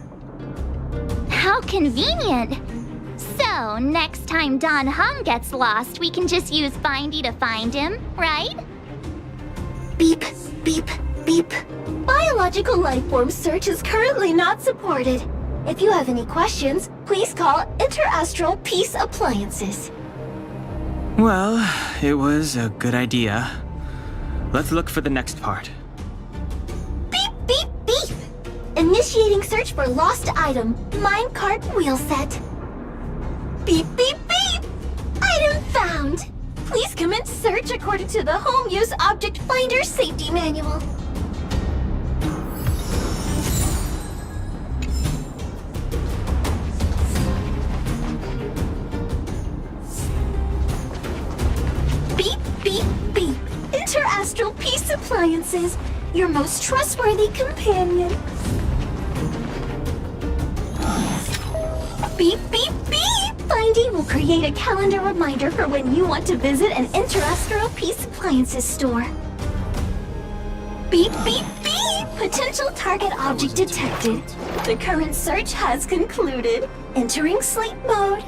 How convenient! So, next time Don Hung gets lost, we can just use Findy to find him, right? Beep, beep, beep. Biological life form search is currently not supported. If you have any questions, please call Interastral Peace Appliances. Well, it was a good idea. Let's look for the next part. Beep, beep, beep! Initiating search for lost item, minecart wheel set. Beep, beep, beep! Item found! Please commence search according to the Home Use Object Finder Safety Manual. Beep, beep, beep! Interastral Peace Appliances, your most trustworthy companion. Beep, beep, beep! Findy will create a calendar reminder for when you want to visit an Interastral Peace Appliances store. Beep, beep, beep! Potential target object detected. The current search has concluded. Entering sleep mode.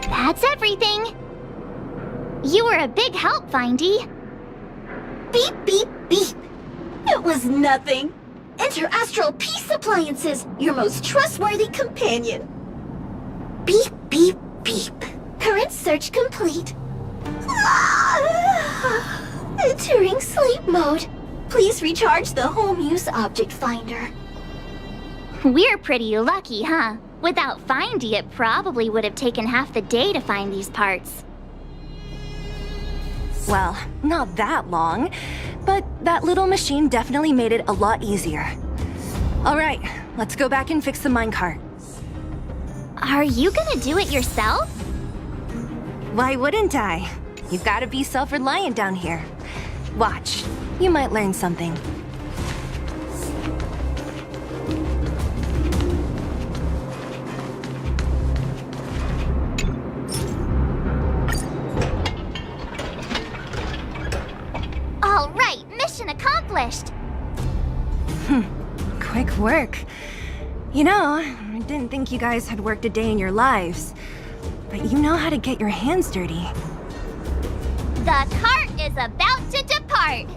That's everything. You were a big help, Findy. Beep, beep, beep! It was nothing. Interastral Peace Appliances, your most trustworthy companion. Beep, beep, beep. Current search complete. Entering sleep mode. Please recharge the Home Use Object Finder. We're pretty lucky, huh? Without Findy, it probably would have taken half the day to find these parts. Well, not that long, but that little machine definitely made it a lot easier. All right, let's go back and fix the minecart. Are you gonna do it yourself? Why wouldn't I? You've got to be self-reliant down here. Watch, you might learn something. All right, mission accomplished. Quick work. You know, I didn't think you guys had worked a day in your lives, but you know how to get your hands dirty. The cart is about to depart.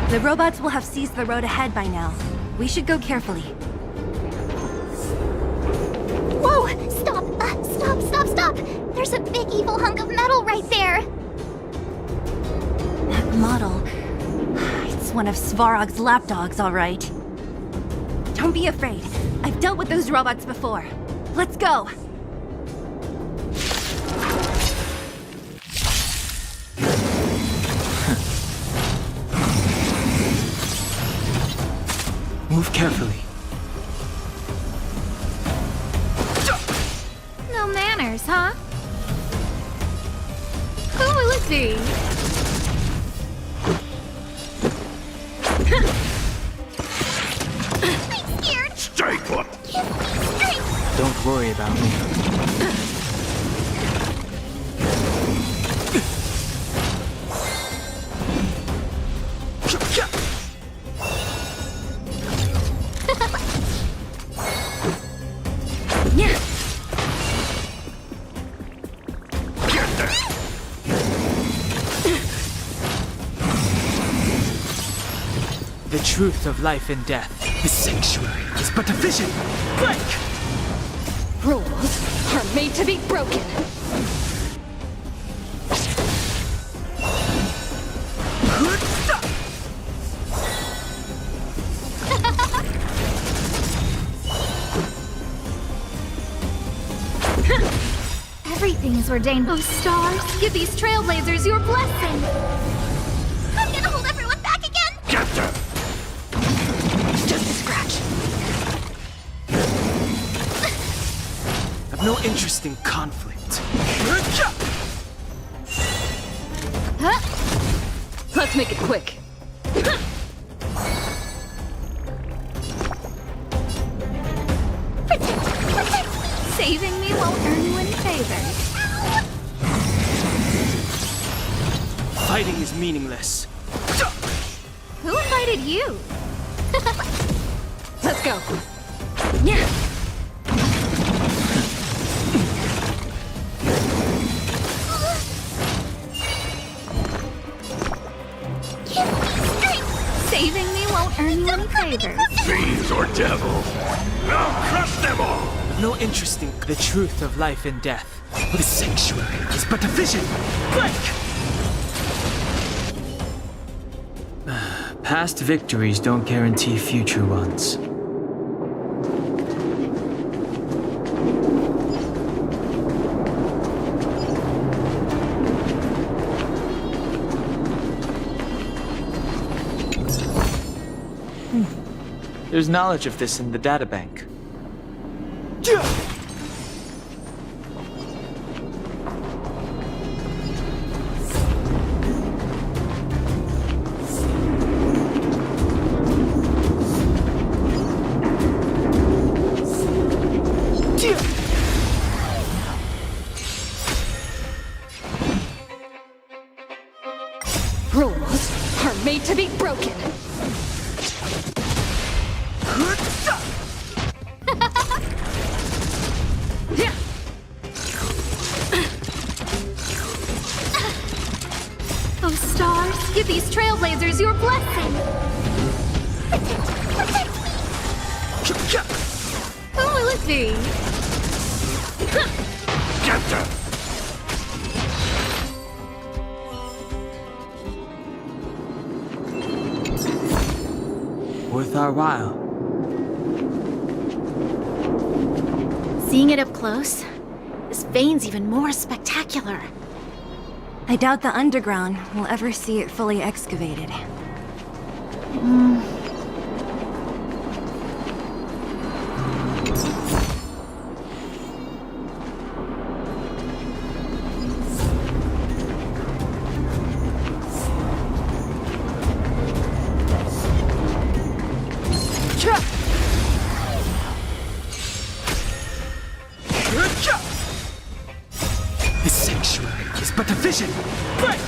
The robots will have seized the road ahead by now. We should go carefully. Whoa! Stop! Stop! Stop! Stop! There's a big evil hunk of metal right one of Svarog's lapdogs, all right. Don't be afraid. I've dealt with those robots before. Let's go! Move carefully. No manners, huh? Who will it be? I'm scared. Stay put. Give me strength. Don't worry about me. The truth of life and death. The sanctuary is but a vision. Break! Rules are made to be broken. Everything is ordained. Oh, stars, give these trailblazers your blessing. I'm gonna hold everyone back again. Get them! Just a scratch. I've no interest in conflict. Let's make it quick. Saving me won't earn you any favors. Fighting is meaningless. Who invited you? Let's go. Saving me won't earn you any favors. Fiends or devils. I'll crush them all! I've no interest in the truth of life and death. The sanctuary is but a vision. Break! Past victories don't guarantee future ones. There's knowledge of this in the databank. Rules are made to be broken. Oh, stars, give these trailblazers your blessing. Who will it be? Get them! Worth our while. Seeing it up close, this vein's even more spectacular. I doubt the underground will ever see it fully excavated. The sanctuary is but a vision. Break!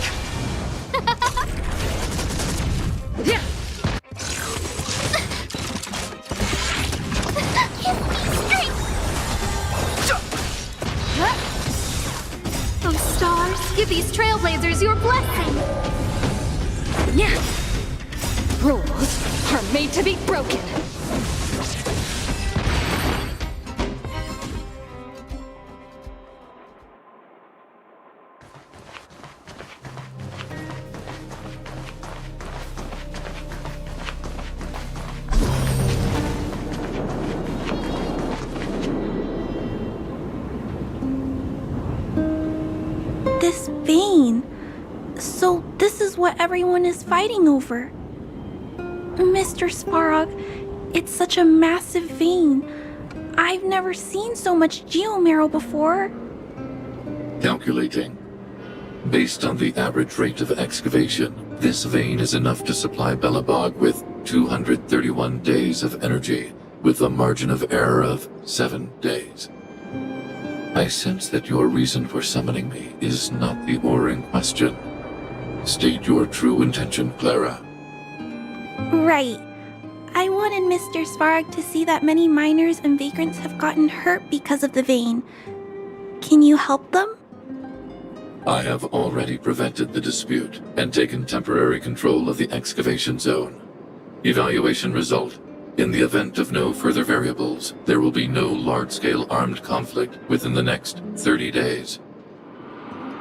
Oh, stars, give these trailblazers your blessing. Rules are made to be broken. This vein. So this is what everyone is fighting over. Mr. Svarog, it's such a massive vein. I've never seen so much geomarrow before. Calculating. Based on the average rate of excavation, this vein is enough to supply Belobog with 231 days of energy, with a margin of error of 7 days. I sense that your reason for summoning me is not the ore in question. State your true intention, Clara. Right. I wanted Mr. Svarog to see that many miners and vagrants have gotten hurt because of the vein. Can you help them? I have already prevented the dispute and taken temporary control of the excavation zone. Evaluation result. In the event of no further variables, there will be no large-scale armed conflict within the next 30 days.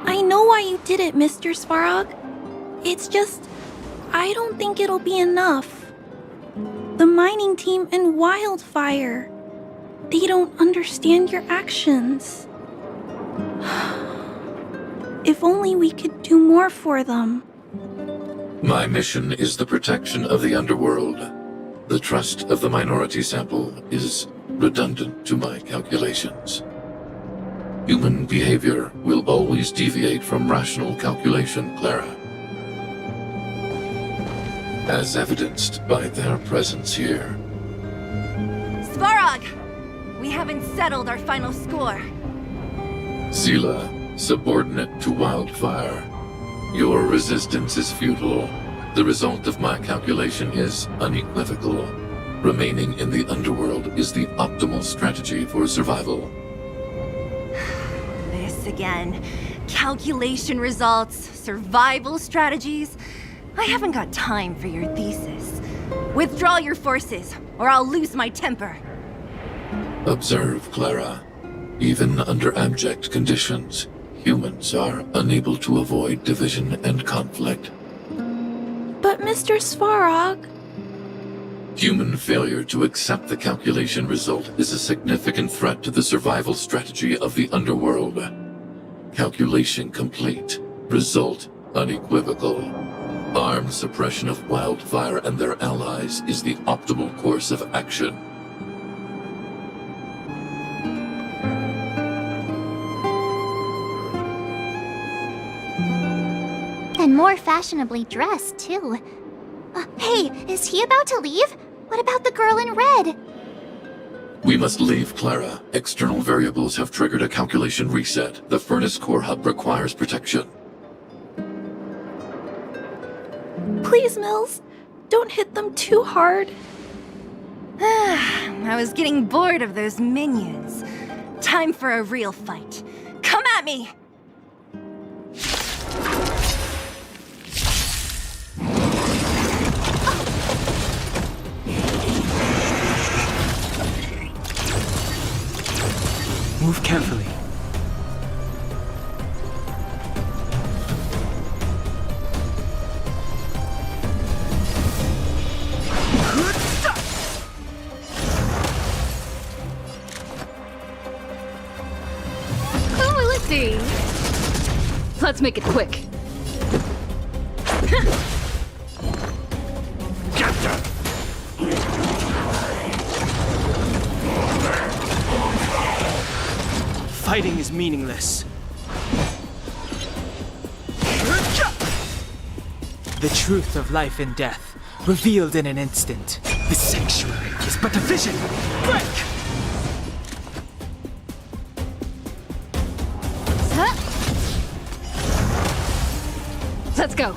I know why you did it, Mr. Svarog. It's just, I don't think it'll be enough. The mining team and Wildfire. They don't understand your actions. If only we could do more for them. My mission is the protection of the underworld. The trust of the minority sample is redundant to my calculations. Human behavior will always deviate from rational calculation, Clara. As evidenced by their presence here. Svarog! We haven't settled our final score. Sela, subordinate to Wildfire. Your resistance is futile. The result of my calculation is unequivocal. Remaining in the underworld is the optimal strategy for survival. This again. Calculation results, survival strategies. I haven't got time for your thesis. Withdraw your forces, or I'll lose my temper. Observe, Clara. Even under abject conditions, humans are unable to avoid division and conflict. But Mr. Svarog... Human failure to accept the calculation result is a significant threat to the survival strategy of the underworld. Calculation complete. Result unequivocal. Armed suppression of Wildfire and their allies is the optimal course of action. And more fashionably dressed, too. Hey, is he about to leave? What about the girl in red? We must leave, Clara. External variables have triggered a calculation reset. The furnace core hub requires protection. Please, Mills, don't hit them too hard. I was getting bored of those minions. Time for a real fight. Come at me! Move carefully. Oh, let's see. Let's make it quick. Fighting is meaningless. The truth of life and death, revealed in an instant. The sanctuary is but a vision. Break! Let's go.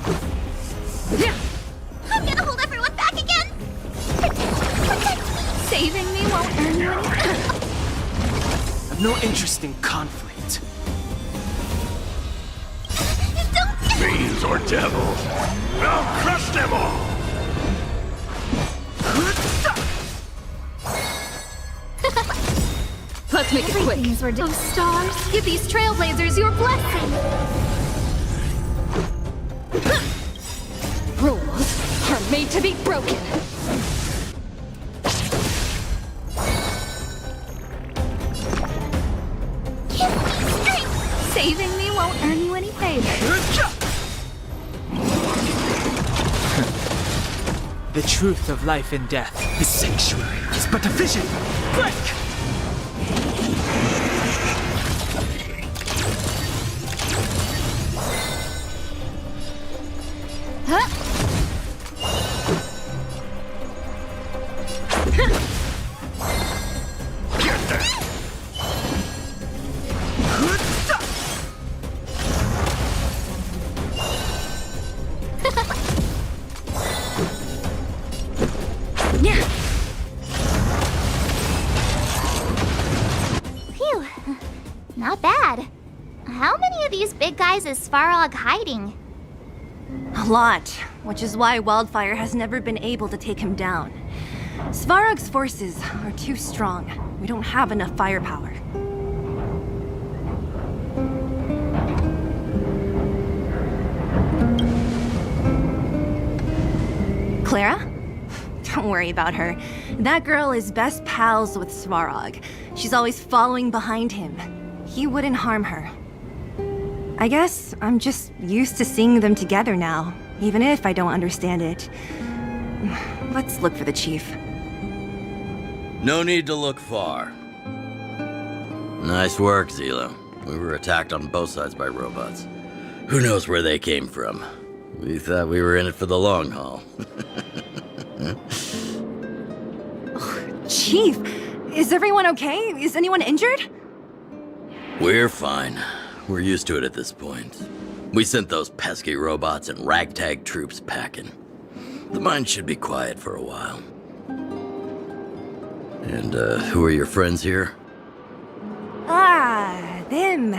I'm gonna hold everyone back again! Protect me! Saving me won't earn you anything. I've no interest in conflict. Fiends or devils, I'll crush them all! Let's make it quick. Everything's ridiculous. Stars, give these trailblazers your blessing. Rules are made to be broken. Saving me won't earn you any pay. right! The truth of life and death. This sanctuary is but a vision. Break! Phew. Not bad. How many of these big guys is Svarog hiding? A lot, which is why Wildfire has never been able to take him down. Svarog's forces are too strong. We don't have enough firepower. Clara? Don't worry about her. That girl is best pals with Svarog. She's always following behind him. He wouldn't harm her. I guess I'm just used to seeing them together now, even if I don't understand it. Let's look for the chief. No need to look far. Nice work, Zila. We were attacked on both sides by robots. Who knows where they came from? We thought we were in it for the long haul. Chief, is everyone okay? Is anyone injured? We're fine. We're used to it at this point. We sent those pesky robots and ragtag troops packing. The mine should be quiet for a while. And, who are your friends here? Ah, them.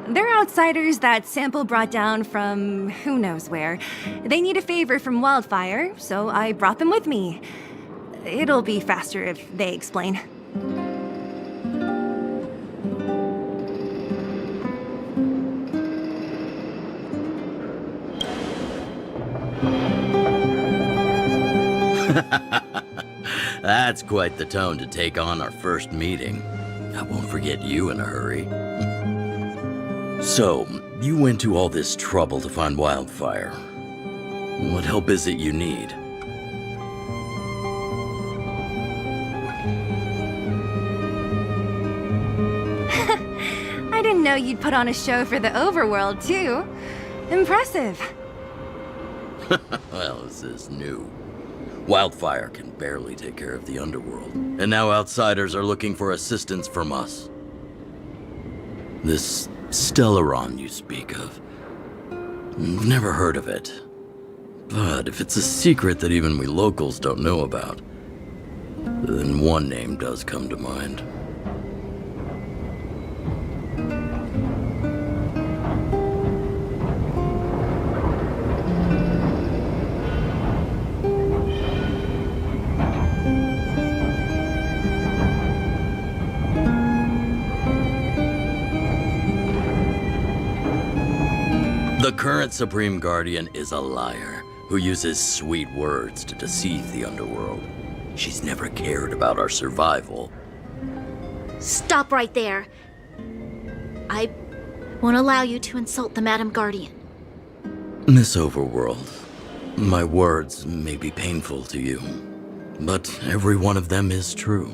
They're outsiders that Sample brought down from who knows where. They need a favor from Wildfire, so I brought them with me. It'll be faster if they explain. That's quite the tone to take on our first meeting. I won't forget you in a hurry. So, you went to all this trouble to find Wildfire. What help is it you need? I didn't know you'd put on a show for the overworld, too. Impressive. Well, this is new. Wildfire can barely take care of the underworld, and now outsiders are looking for assistance from us. This Stellaron you speak of, I've never heard of it. But if it's a secret that even we locals don't know about, then one name does come to mind. The current Supreme Guardian is a liar who uses sweet words to deceive the underworld. She's never cared about our survival. Stop right there. I won't allow you to insult the Madam Guardian. Miss Overworld, my words may be painful to you, but every one of them is true.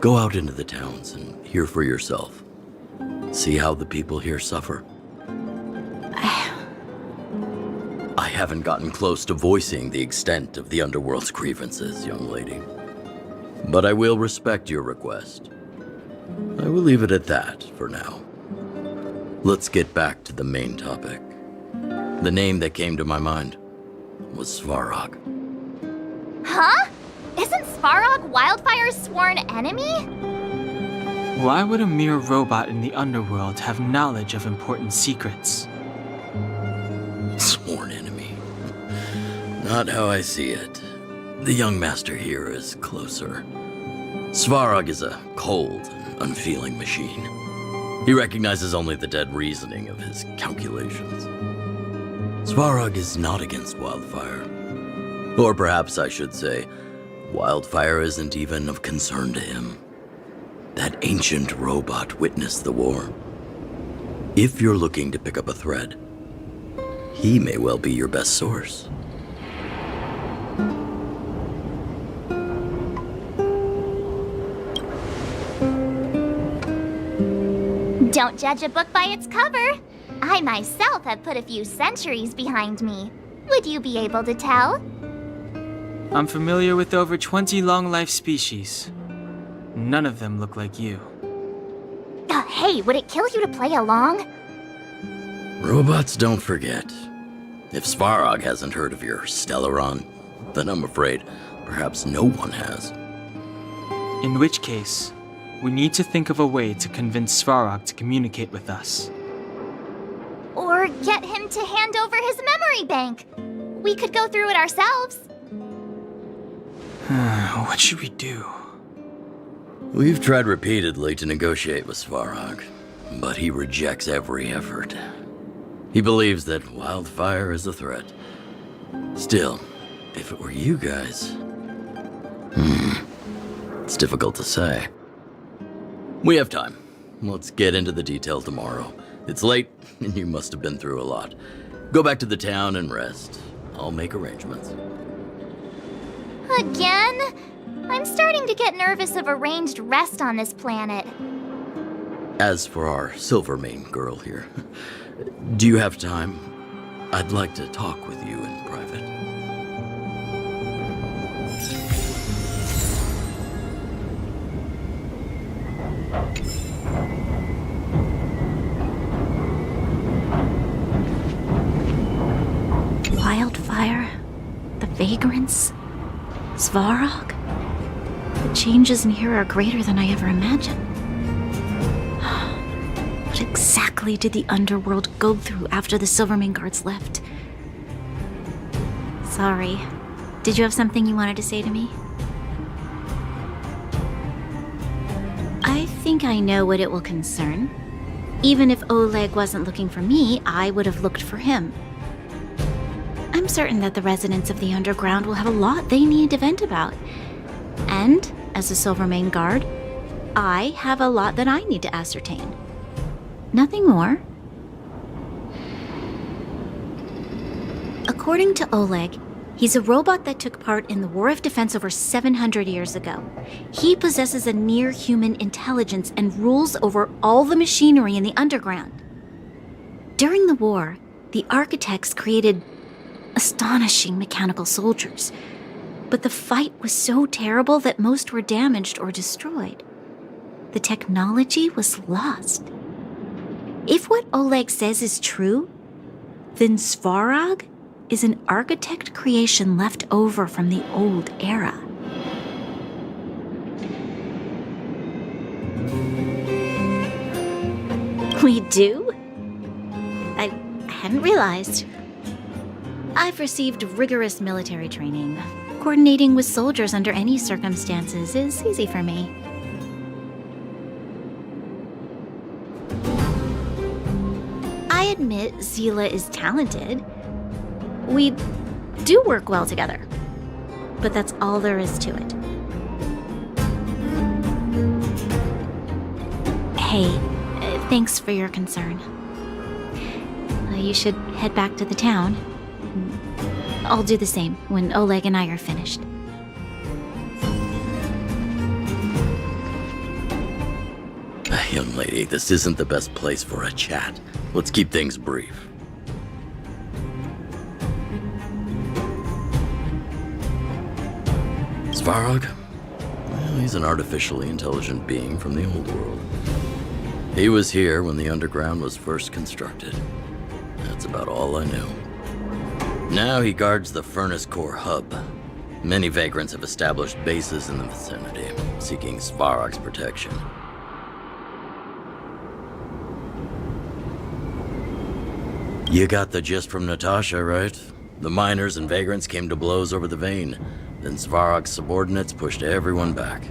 Go out into the towns and hear for yourself. See how the people here suffer. I haven't gotten close to voicing the extent of the underworld's grievances, young lady. But I will respect your request. I will leave it at that for now. Let's get back to the main topic. The name that came to my mind was Svarog. Huh? Isn't Svarog Wildfire's sworn enemy? Why would a mere robot in the underworld have knowledge of important secrets? Sworn enemy. Not how I see it. The young master here is closer. Svarog is a cold and unfeeling machine. He recognizes only the dead reasoning of his calculations. Svarog is not against Wildfire. Or perhaps I should say, Wildfire isn't even of concern to him. That ancient robot witnessed the war. If you're looking to pick up a thread, he may well be your best source. Don't judge a book by its cover. I myself have put a few centuries behind me. Would you be able to tell? I'm familiar with over 20 long-life species. None of them look like you. Hey, would it kill you to play along? Robots don't forget. If Svarog hasn't heard of your Stellaron, then I'm afraid perhaps no one has. In which case, we need to think of a way to convince Svarog to communicate with us. Or get him to hand over his memory bank. We could go through it ourselves. What should we do? We've tried repeatedly to negotiate with Svarog, but he rejects every effort. He believes that wildfire is a threat. Still, if it were you guys... it's difficult to say. We have time. Let's get into the details tomorrow. It's late, and you must have been through a lot. Go back to the town and rest. I'll make arrangements. Again? I'm starting to get nervous of arranged rest on this planet. As for our Silvermane girl here, do you have time? I'd like to talk with you in private. Wildfire, the vagrants, Svarog. The changes in here are greater than I ever imagined. What exactly did the underworld go through after the Silvermane guards left? Sorry. Did you have something you wanted to say to me? I think I know what it will concern. Even if Oleg wasn't looking for me, I would have looked for him. I'm certain that the residents of the underground will have a lot they need to vent about. And, as a Silvermane guard, I have a lot that I need to ascertain. Nothing more. According to Oleg, he's a robot that took part in the War of Defense over 700 years ago. He possesses a near-human intelligence and rules over all the machinery in the underground. During the war, the architects created astonishing mechanical soldiers. But the fight was so terrible that most were damaged or destroyed. The technology was lost. If what Oleg says is true, then Svarog is an architect creation left over from the old era. We do? I hadn't realized. I've received rigorous military training. Coordinating with soldiers under any circumstances is easy for me. I admit Zila is talented. We do work well together. But that's all there is to it. Hey, thanks for your concern. You should head back to the town. I'll do the same when Oleg and I are finished. Young lady, this isn't the best place for a chat. Let's keep things brief. Svarog? Well, he's an artificially intelligent being from the old world. He was here when the underground was first constructed. That's about all I know. Now he guards the Furnace Core hub. Many vagrants have established bases in the vicinity, seeking Svarog's protection. You got the gist from Natasha, right? The miners and vagrants came to blows over the vein. Then Svarog's subordinates pushed everyone back.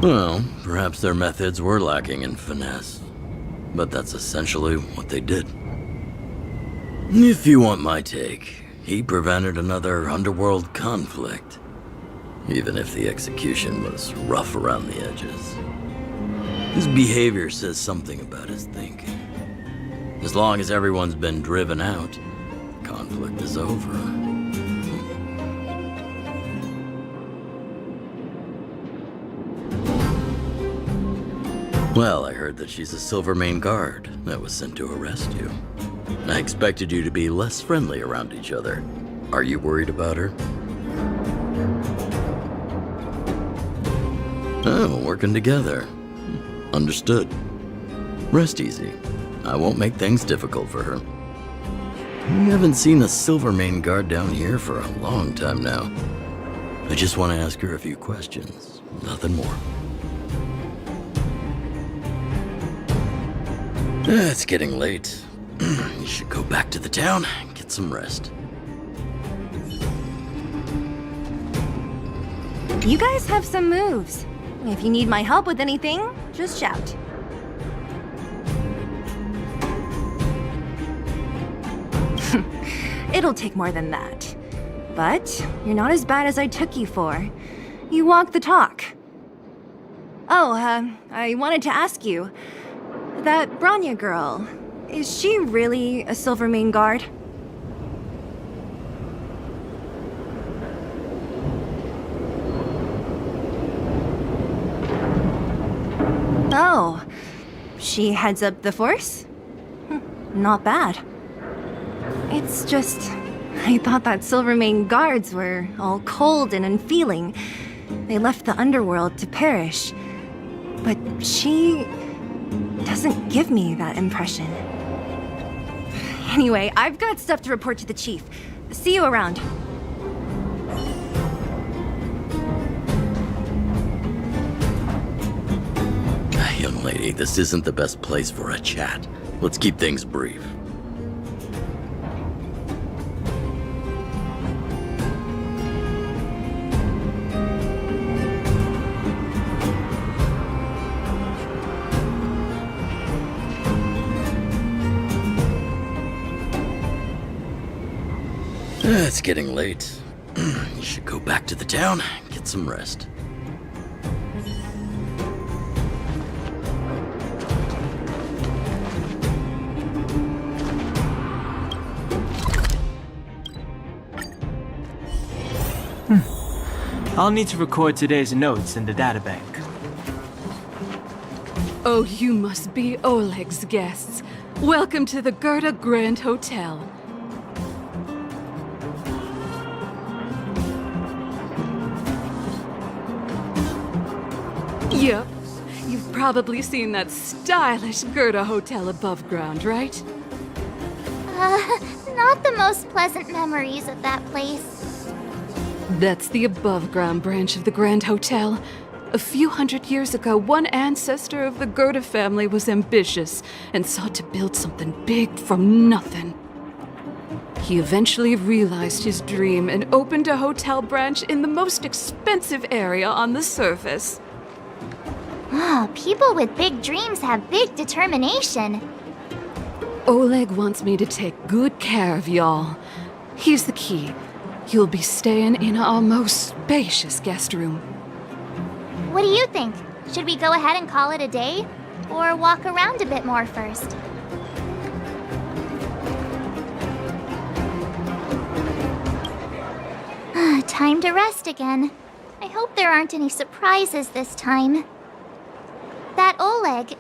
Well, perhaps their methods were lacking in finesse. But that's essentially what they did. If you want my take, he prevented another underworld conflict. even if the execution was rough around the edges. His behavior says something about his thinking. As long as everyone's been driven out, conflict is over. Well, I heard that she's a Silvermane guard that was sent to arrest you. I expected you to be less friendly around each other. Are you worried about her? Oh, working together. Understood. Rest easy. I won't make things difficult for her. We haven't seen a Silvermane guard down here for a long time now. I just want to ask her a few questions. Nothing more. It's getting late. You should go back to the town and get some rest. You guys have some moves. If you need my help with anything, just shout. It'll take more than that. But you're not as bad as I took you for. You walk the talk. Oh, I wanted to ask you. That Branya girl, is she really a Silvermane guard? Oh, she heads up the force? Not bad. It's just, I thought that Silvermane guards were all cold and unfeeling. They left the underworld to perish. But she doesn't give me that impression. Anyway, I've got stuff to report to the chief. See you around. Young lady, this isn't the best place for a chat. Let's keep things brief. It's getting late. You should go back to the town and get some rest. I'll need to record today's notes in the databank. Oh, you must be Oleg's guests. Welcome to the Gerda Grand Hotel. Yep. You've probably seen that stylish Gerda Hotel above ground, right? Not the most pleasant memories of that place. That's the above-ground branch of the Grand Hotel. A few hundred years ago, one ancestor of the Gerda family was ambitious and sought to build something big from nothing. He eventually realized his dream and opened a hotel branch in the most expensive area on the surface. Oh, people with big dreams have big determination. Oleg wants me to take good care of y'all. Here's the key. You'll be staying in our most spacious guest room. What do you think? Should we go ahead and call it a day? Or walk around a bit more first? Time to rest again. I hope there aren't any surprises this time. That Oleg,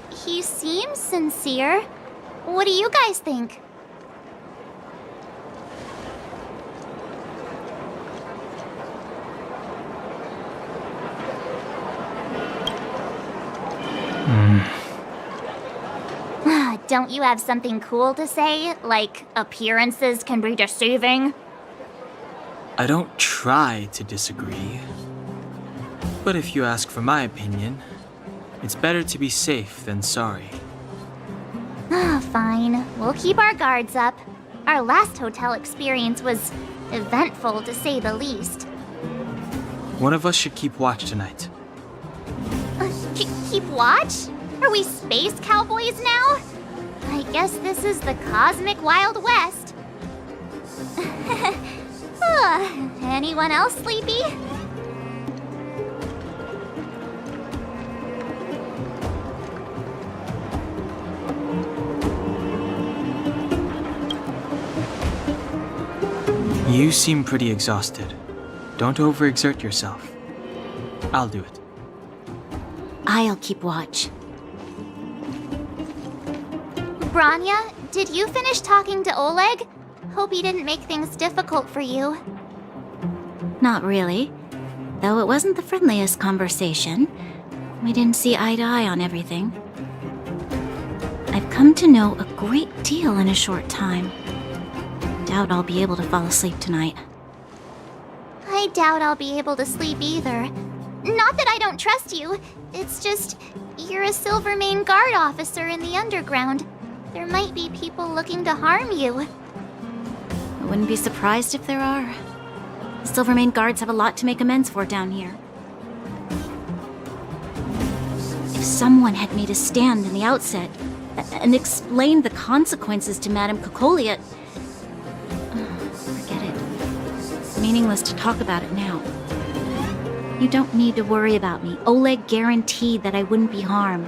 he seems sincere. What do you guys think? Don't you have something cool to say? Like, appearances can be deceiving? I don't try to disagree. But if you ask for my opinion, it's better to be safe than sorry. Fine. We'll keep our guards up. Our last hotel experience was eventful, to say the least. One of us should keep watch tonight. Keep watch? Are we space cowboys now? I guess this is the cosmic Wild West. Anyone else sleepy? You seem pretty exhausted. Don't overexert yourself. I'll do it. I'll keep watch. Branya, did you finish talking to Oleg? Hope he didn't make things difficult for you. Not really. Though it wasn't the friendliest conversation. We didn't see eye to eye on everything. I've come to know a great deal in a short time. Doubt I'll be able to fall asleep tonight. I doubt I'll be able to sleep either. Not that I don't trust you. It's just, you're a Silvermane Guard officer in the underground. There might be people looking to harm you. I wouldn't be surprised if there are. The Silvermane Guards have a lot to make amends for down here. If someone had made a stand in the outset and explained the consequences to Madame Cocolia, forget it. Meaningless to talk about it now. You don't need to worry about me. Oleg guaranteed that I wouldn't be harmed.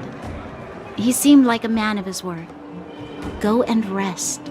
He seemed like a man of his word. Go and rest.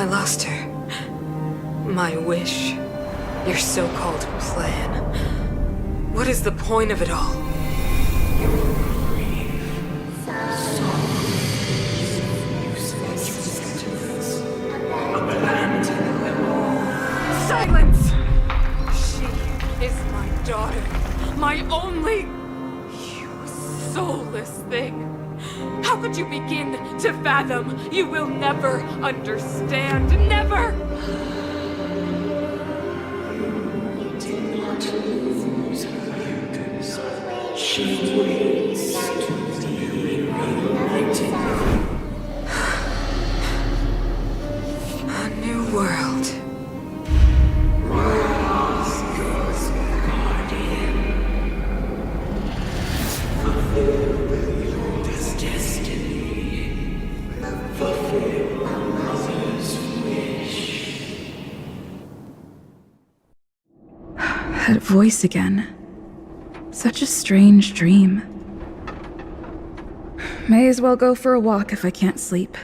I lost her. My wish. Your so-called plan. What is the point of it all? Silence! She is my daughter. My only... You soulless thing. How could you begin to fathom? You will never understand. Never! She waits to be reunited. A new world. Rise, God's guardian. Fulfill your destiny. Fulfill a mother's wish. That voice again. Such a strange dream. May as well go for a walk if I can't sleep.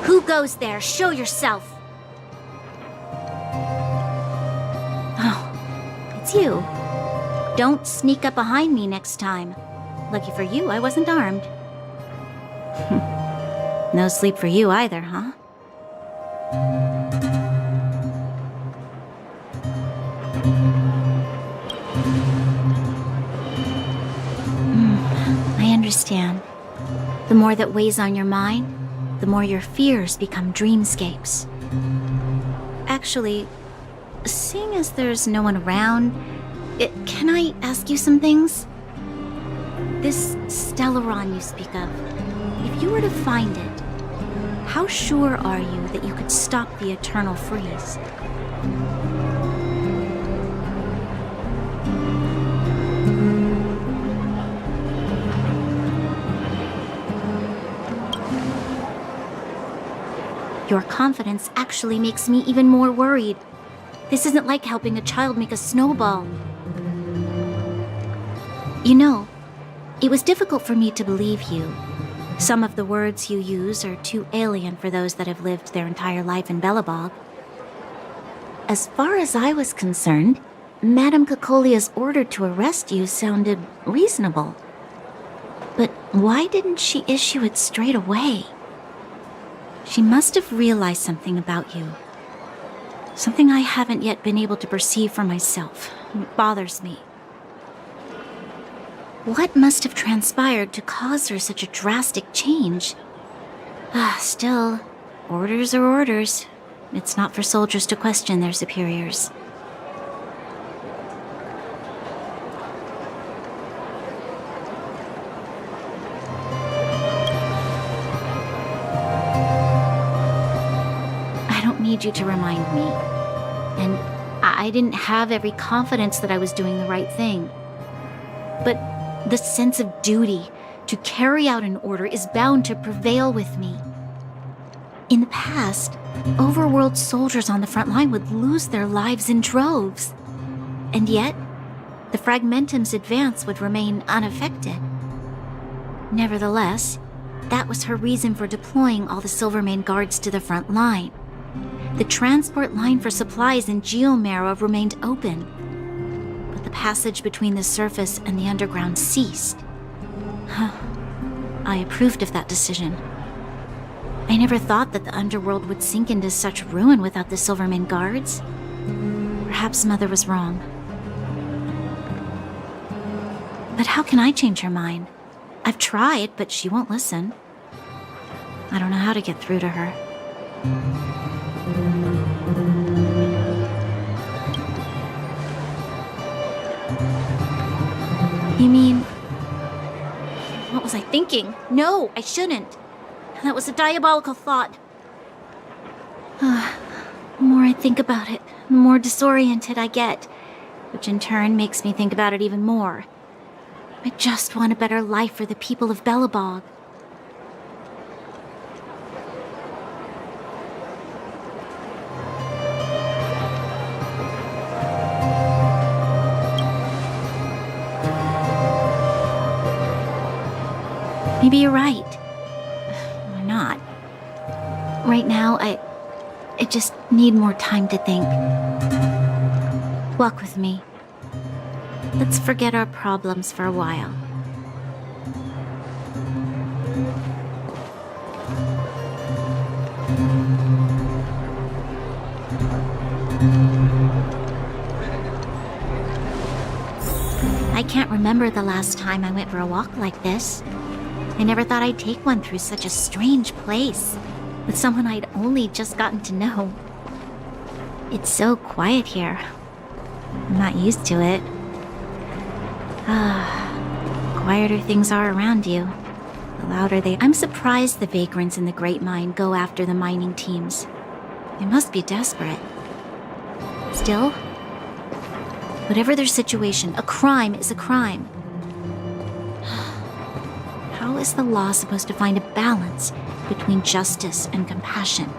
Who goes there? Show yourself! Oh, it's you. Don't sneak up behind me next time. Lucky for you, I wasn't armed. No sleep for you either, huh? I understand. The more that weighs on your mind, the more your fears become dreamscapes. Actually, seeing as there's no one around, can I ask you some things? This Stellaron you speak of, if you were to find it, how sure are you that you could stop the eternal freeze? Your confidence actually makes me even more worried. This isn't like helping a child make a snowball. You know, it was difficult for me to believe you. Some of the words you use are too alien for those that have lived their entire life in Belobog. As far as I was concerned, Madame Cocolia's order to arrest you sounded reasonable. But why didn't she issue it straight away? She must have realized something about you. Something I haven't yet been able to perceive for myself. It bothers me. What must have transpired to cause her such a drastic change? Still, orders are orders. It's not for soldiers to question their superiors. I don't need you to remind me. And I didn't have every confidence that I was doing the right thing. But the sense of duty to carry out an order is bound to prevail with me. In the past, overworld soldiers on the front line would lose their lives in droves. And yet, the Fragmentum's advance would remain unaffected. Nevertheless, that was her reason for deploying all the Silvermane guards to the front line. The transport line for supplies in Geomera remained open. The passage between the surface and the underground ceased. I approved of that decision. I never thought that the underworld would sink into such ruin without the Silvermane guards. Perhaps Mother was wrong. But how can I change her mind? I've tried, but she won't listen. I don't know how to get through to her. You mean... What was I thinking? No, I shouldn't. That was a diabolical thought. The more I think about it, the more disoriented I get, which in turn makes me think about it even more. I just want a better life for the people of Belobog. Maybe you're right. Or not. Right now, I just need more time to think. Walk with me. Let's forget our problems for a while. I can't remember the last time I went for a walk like this. I never thought I'd take one through such a strange place, with someone I'd only just gotten to know. It's so quiet here. I'm not used to it. Quieter things are around you, the louder they... I'm surprised the vagrants in the Great Mine go after the mining teams. They must be desperate. Still, whatever their situation, a crime is a crime. How is the law supposed to find a balance between justice and compassion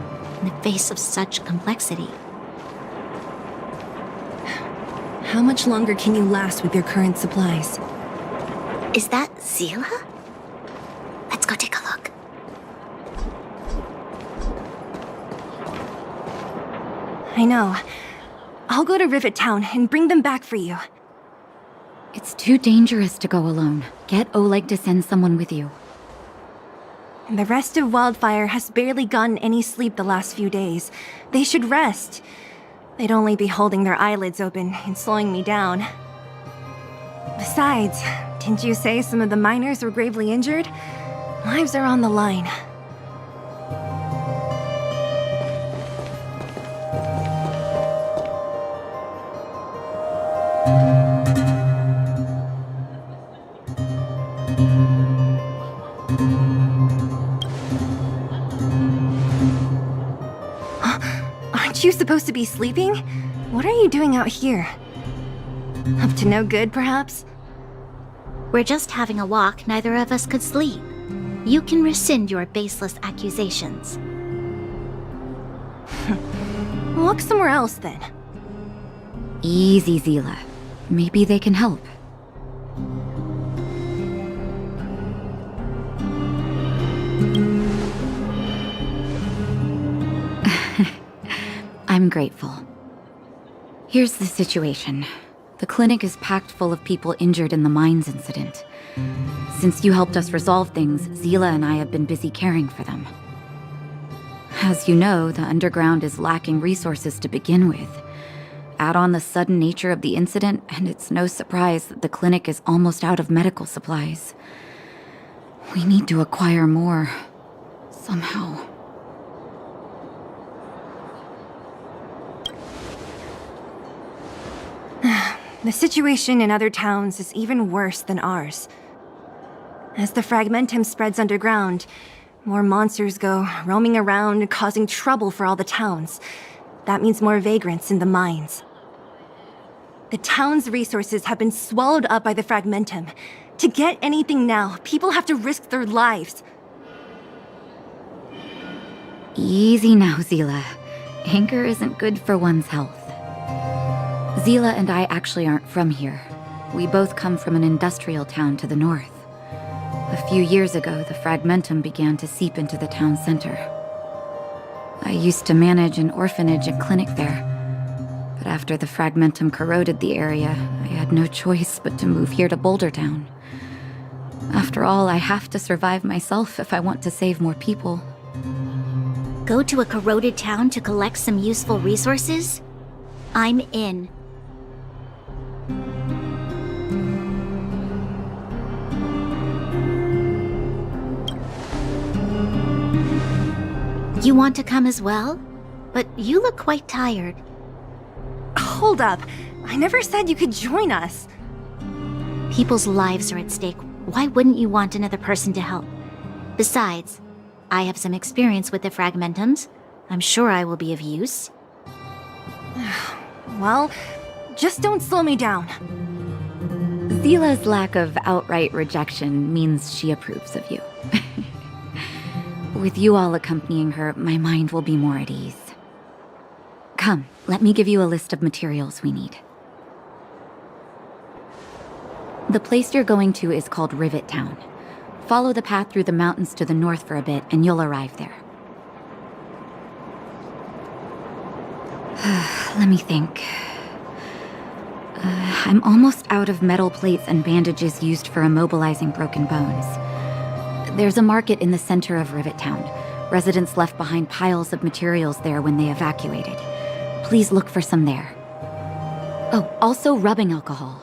in the face of such complexity? How much longer can you last with your current supplies? Is that Zila? Let's go take a look. I know. I'll go to Rivet Town and bring them back for you. It's too dangerous to go alone. Get Oleg to send someone with you. The rest of Wildfire has barely gotten any sleep the last few days. They should rest. They'd only be holding their eyelids open and slowing me down. Besides, didn't you say some of the miners were gravely injured? Lives are on the line. Aren't you supposed to be sleeping? What are you doing out here? Up to no good, perhaps? We're just having a walk. Neither of us could sleep. You can rescind your baseless accusations. Look somewhere else, then. Easy, Zila. Maybe they can help. I'm grateful. Here's the situation. The clinic is packed full of people injured in the mines incident. Since you helped us resolve things, Zila and I have been busy caring for them. As you know, the underground is lacking resources to begin with. Add on the sudden nature of the incident, and it's no surprise that the clinic is almost out of medical supplies. We need to acquire more. Somehow. The situation in other towns is even worse than ours. As the fragmentum spreads underground, more monsters go roaming around, causing trouble for all the towns. That means more vagrants in the mines. The town's resources have been swallowed up by the fragmentum. To get anything now, people have to risk their lives. Easy now, Zila. Anger isn't good for one's health. Zila and I actually aren't from here. We both come from an industrial town to the north. A few years ago, the fragmentum began to seep into the town center. I used to manage an orphanage and clinic there. But after the fragmentum corroded the area, I had no choice but to move here to Boulder Town. After all, I have to survive myself if I want to save more people. Go to a corroded town to collect some useful resources? I'm in. You want to come as well? But you look quite tired. Hold up. I never said you could join us. People's lives are at stake. Why wouldn't you want another person to help? Besides, I have some experience with the fragmentums. I'm sure I will be of use. Well, just don't slow me down. Zila's lack of outright rejection means she approves of you. With you all accompanying her, my mind will be more at ease. Come, let me give you a list of materials we need. The place you're going to is called Rivet Town. Follow the path through the mountains to the north for a bit, and you'll arrive there. Let me think. I'm almost out of metal plates and bandages used for immobilizing broken bones. There's a market in the center of Rivet Town. Residents left behind piles of materials there when they evacuated. Please look for some there. Oh, also rubbing alcohol.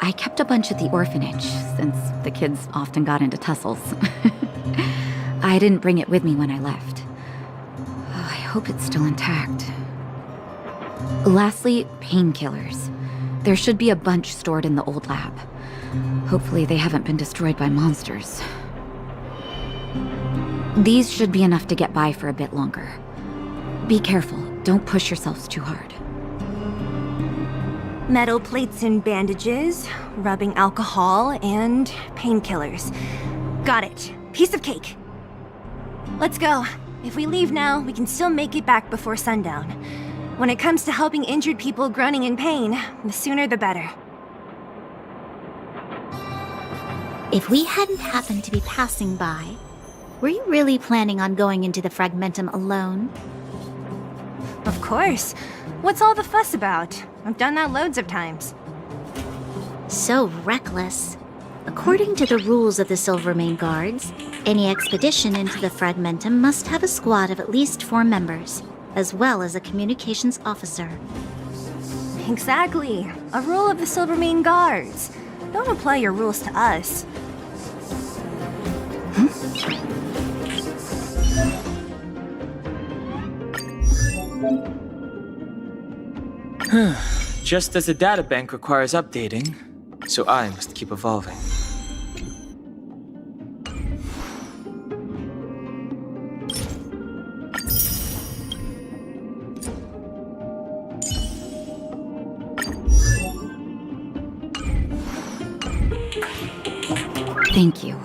I kept a bunch at the orphanage, since the kids often got into tussles. I didn't bring it with me when I left. Oh, I hope it's still intact. Lastly, painkillers. There should be a bunch stored in the old lab. Hopefully they haven't been destroyed by monsters. These should be enough to get by for a bit longer. Be careful, don't push yourselves too hard. Metal plates and bandages, rubbing alcohol, and painkillers. Got it. Piece of cake. Let's go. If we leave now, we can still make it back before sundown. When it comes to helping injured people groaning in pain, the sooner the better. If we hadn't happened to be passing by, were you really planning on going into the Fragmentum alone? Of course. What's all the fuss about? I've done that loads of times. So reckless. According to the rules of the Silvermane Guards, any expedition into the Fragmentum must have a squad of at least 4 members, as well as a communications officer. Exactly. A rule of the Silvermane Guards. Don't apply your rules to us. Just as the databank requires updating, so I must keep evolving. Thank you.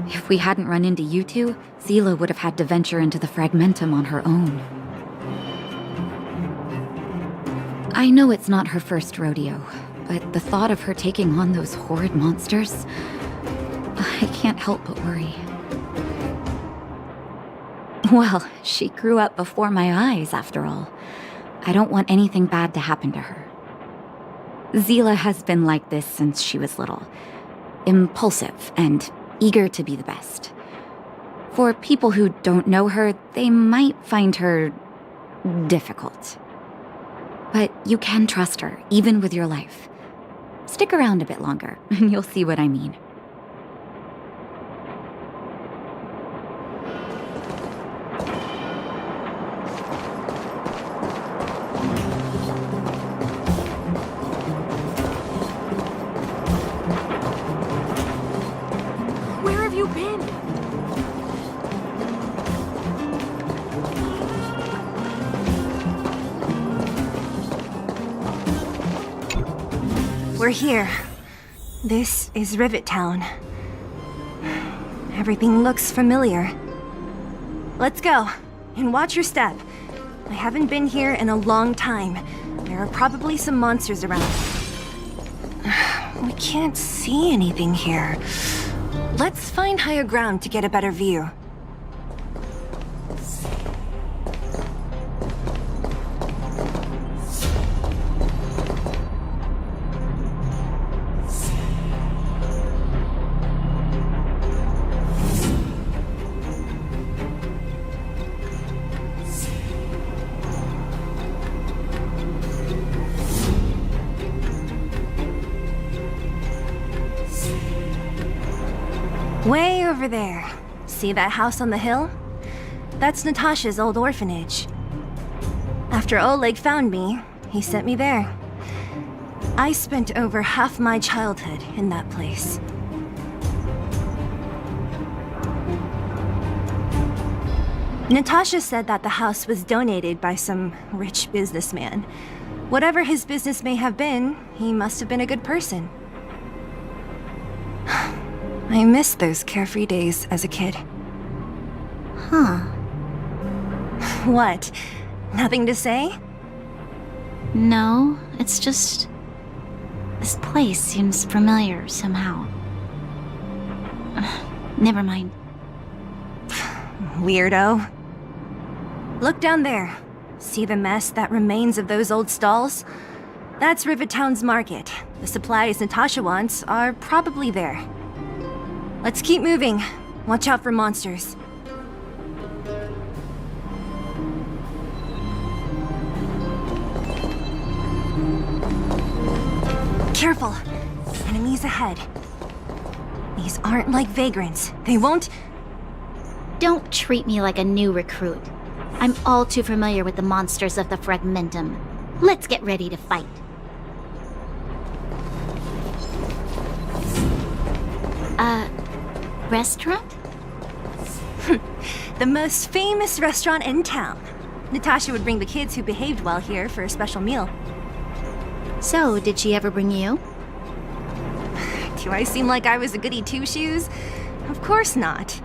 If we hadn't run into you two, Zila would have had to venture into the Fragmentum on her own. I know it's not her first rodeo, but the thought of her taking on those horrid monsters, I can't help but worry. Well, she grew up before my eyes, after all. I don't want anything bad to happen to her. Zila has been like this since she was little. Impulsive and eager to be the best. For people who don't know her, they might find her difficult. But you can trust her, even with your life. Stick around a bit longer, and you'll see what I mean. Where have you been? We're here. This is Rivet Town. Everything looks familiar. Let's go, and watch your step. I haven't been here in a long time. There are probably some monsters around. We can't see anything here. Let's find higher ground to get a better view. Way over there. See that house on the hill? That's Natasha's old orphanage. After Oleg found me, he sent me there. I spent over half my childhood in that place. Natasha said that the house was donated by some rich businessman. Whatever his business may have been, he must have been a good person. I miss those carefree days as a kid. Huh. What? Nothing to say? No, it's just... this place seems familiar somehow. Never mind. Weirdo. Look down there. See the mess that remains of those old stalls? That's Rivet Town's market. The supplies Natasha wants are probably there. Let's keep moving. Watch out for monsters. Careful. Enemies ahead. These aren't like vagrants. They won't... Don't treat me like a new recruit. I'm all too familiar with the monsters of the Fragmentum. Let's get ready to fight. Restaurant? The most famous restaurant in town. Natasha would bring the kids who behaved well here for a special meal. So, did she ever bring you? Do I seem like I was a goody two-shoes? Of course not.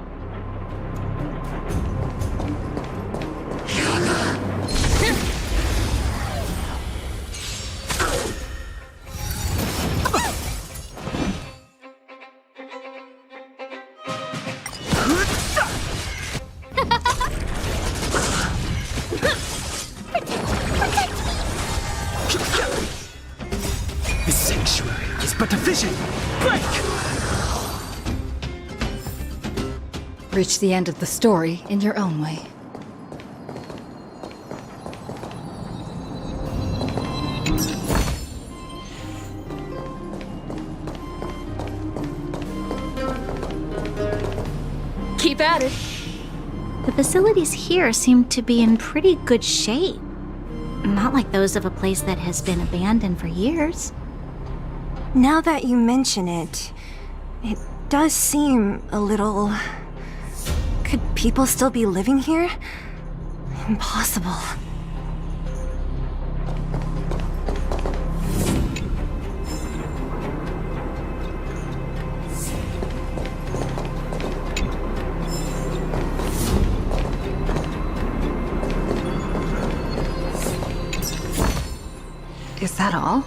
The sanctuary is but a vision. Break! Reach the end of the story in your own way. Keep at it. The facilities here seem to be in pretty good shape. Not like those of a place that has been abandoned for years. Now that you mention it, it does seem a little... Could people still be living here? Impossible. Is that all?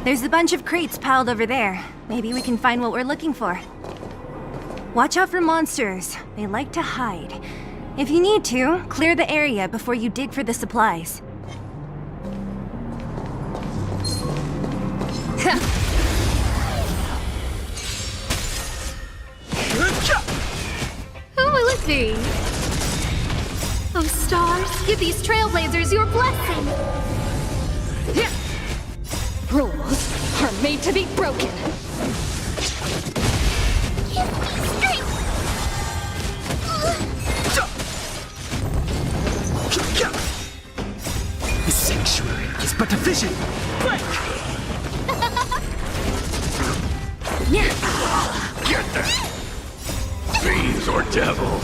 There's a bunch of crates piled over there. Maybe we can find what we're looking for. Watch out for monsters. They like to hide. If you need to, clear the area before you dig for the supplies. Who will it be? Oh, stars, give these trailblazers your blessing! Rules are made to be broken. Give me strength! The sanctuary is but a vision. Break! Get them! Fiends or devils!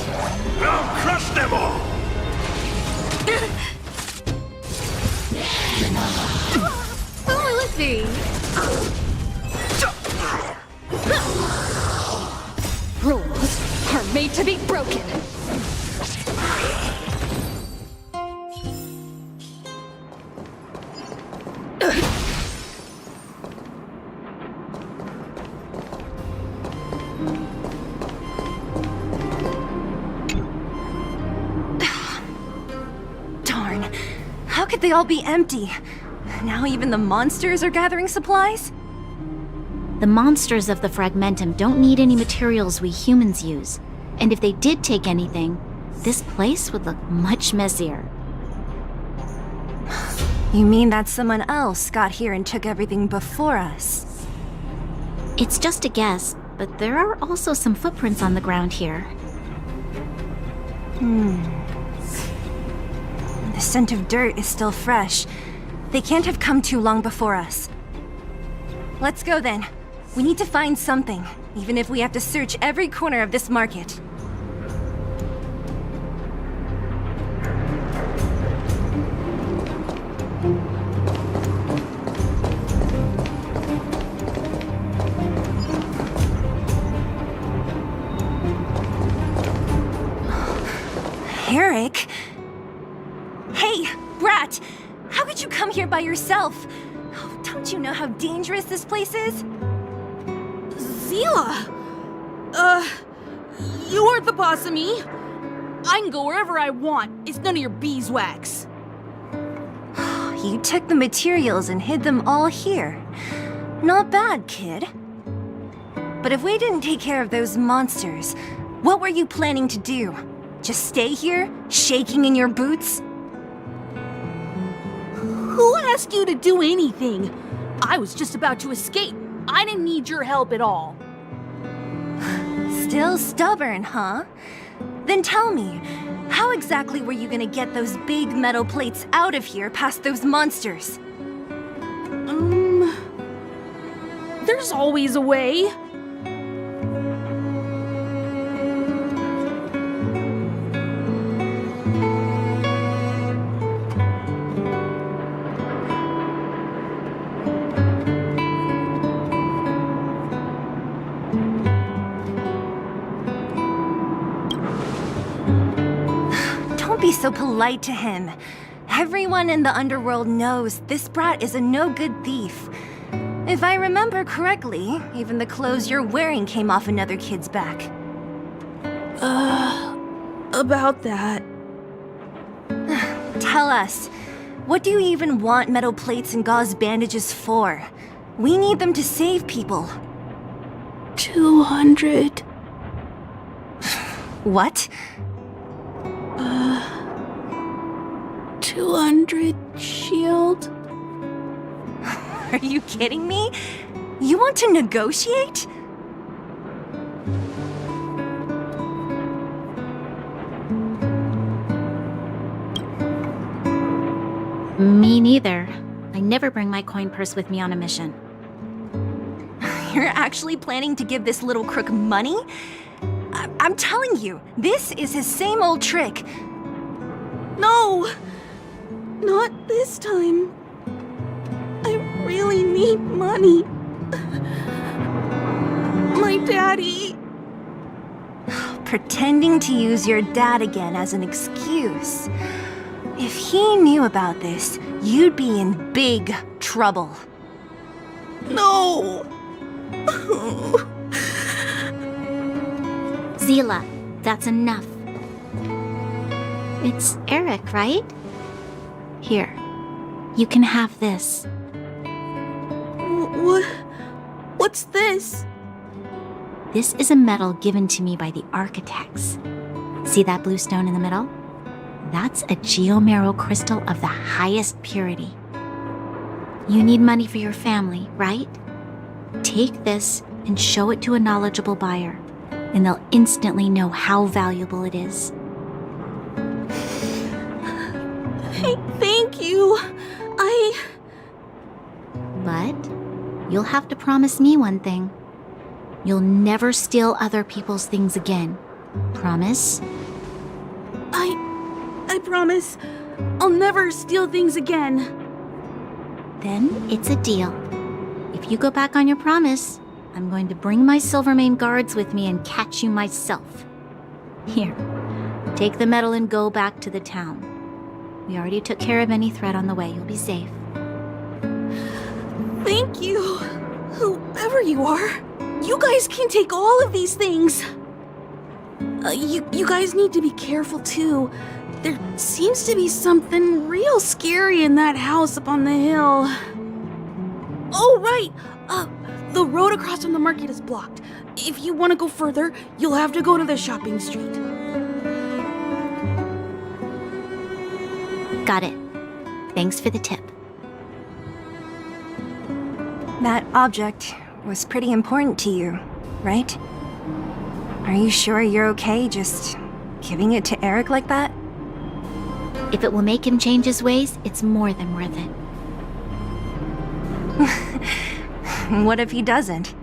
I'll crush them all! Who will it be? Rules are made to be broken. Darn. How could they all be empty? Now even the monsters are gathering supplies? The monsters of the Fragmentum don't need any materials we humans use. And if they did take anything, this place would look much messier. You mean that someone else got here and took everything before us? It's just a guess, but there are also some footprints on the ground here. The scent of dirt is still fresh. They can't have come too long before us. Let's go then. We need to find something, even if we have to search every corner of this market. Hey, Brat! How could you come here by yourself? Oh, don't you know how dangerous this place is? Zila! You aren't the boss of me. I can go wherever I want. It's none of your beeswax. You took the materials and hid them all here. Not bad, kid. But if we didn't take care of those monsters, what were you planning to do? Just stay here, shaking in your boots? Who asked you to do anything? I was just about to escape. I didn't need your help at all. Still stubborn, huh? Then tell me, how exactly were you gonna get those big metal plates out of here past those monsters? There's always a way. Be so polite to him. Everyone in the underworld knows this brat is a no-good thief. If I remember correctly, even the clothes you're wearing came off another kid's back. About that. Tell us, what do you even want metal plates and gauze bandages for? We need them to save people. 200. What? 200 shield. Are you kidding me? You want to negotiate? Me neither. I never bring my coin purse with me on a mission. You're actually planning to give this little crook money? I'm telling you, this is his same old trick. No! Not this time. I really need money. My daddy. Pretending to use your dad again as an excuse. If he knew about this, you'd be in big trouble. No! Zila, that's enough. It's Eric, right? Here, you can have this. What's this? This is a medal given to me by the architects. See that blue stone in the middle? That's a geomarrow crystal of the highest purity. You need money for your family, right? Take this and show it to a knowledgeable buyer, and they'll instantly know how valuable it is. Thank you. But you'll have to promise me one thing. You'll never steal other people's things again. Promise? I promise. I'll never steal things again. Then it's a deal. If you go back on your promise, I'm going to bring my Silvermane guards with me and catch you myself. Here, take the medal and go back to the town. We already took care of any threat on the way. You'll be safe. Thank you. Whoever you are, you guys can take all of these things. You guys need to be careful too. There seems to be something real scary in that house up on the hill. Oh, right. The road across from the market is blocked. If you want to go further, you'll have to go to the shopping street. Got it. Thanks for the tip. That object was pretty important to you, right? Are you sure you're okay just giving it to Eric like that? If it will make him change his ways, it's more than worth it. What if he doesn't?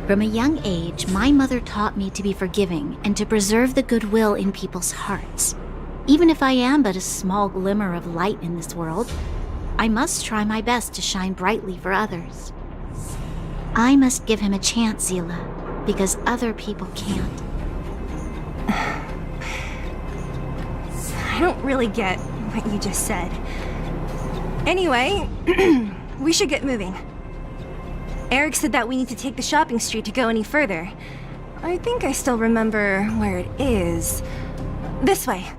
From a young age, my mother taught me to be forgiving and to preserve the goodwill in people's hearts. Even if I am but a small glimmer of light in this world, I must try my best to shine brightly for others. I must give him a chance, Zila, because other people can't. I don't really get what you just said. Anyway, we should get moving. Eric said that we need to take the shopping street to go any further. I think I still remember where it is. This way.